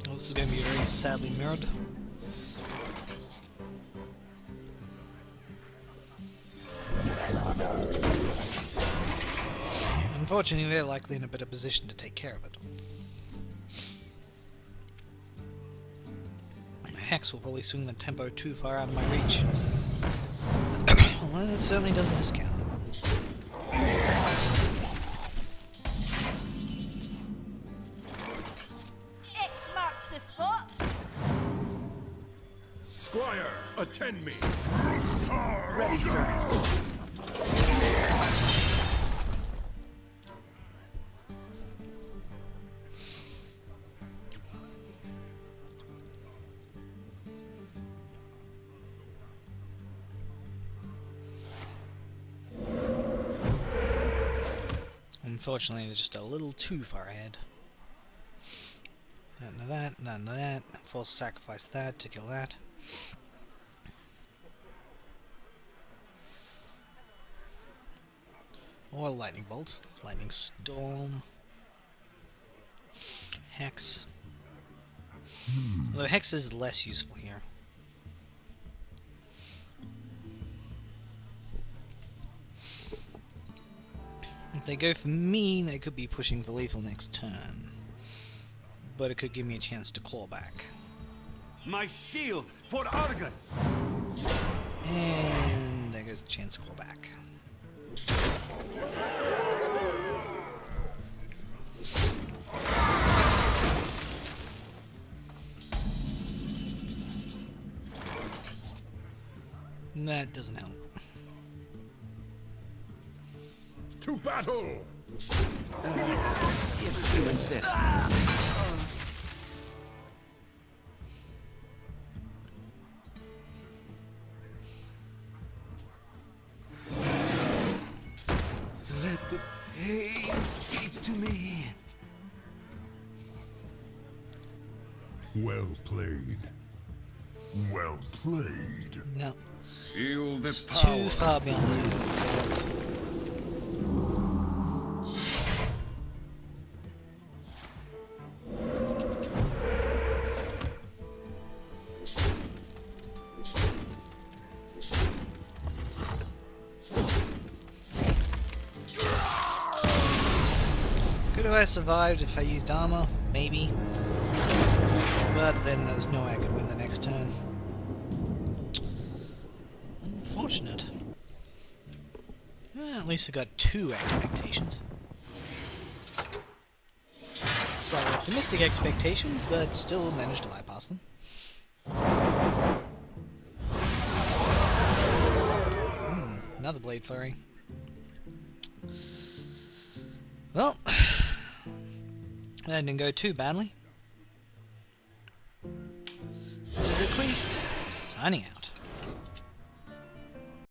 Well, this is going to be very sadly mirrored. Unfortunately, they're likely in a better position to take care of it. Hex will probably swing the tempo too far out of my reach. Well, it certainly doesn't discount it. X marks the spot. Squire, attend me. Ready, sir. Unfortunately, they're just a little too far ahead. None of that, none of that. Force sacrifice that to kill that. Or lightning bolt, lightning storm, hex. Although hex is less useful here. If they go for me, they could be pushing for lethal next turn. but it could give me a chance to claw back. My shield for Argus! And there goes the chance to claw back. That doesn't help. To battle! If you insist. Let the pain speak to me. Well played. Well played. No. Feel the It's power. too far beyond that. Could have I survived if I used armor? Maybe. But then there's no way I could win the next turn. Unfortunate. Well, at least I got 2 expectations. Slightly optimistic expectations, but still managed to bypass them. Another Blade Flurry. Well, that didn't go too badly. This is Equiste, signing out.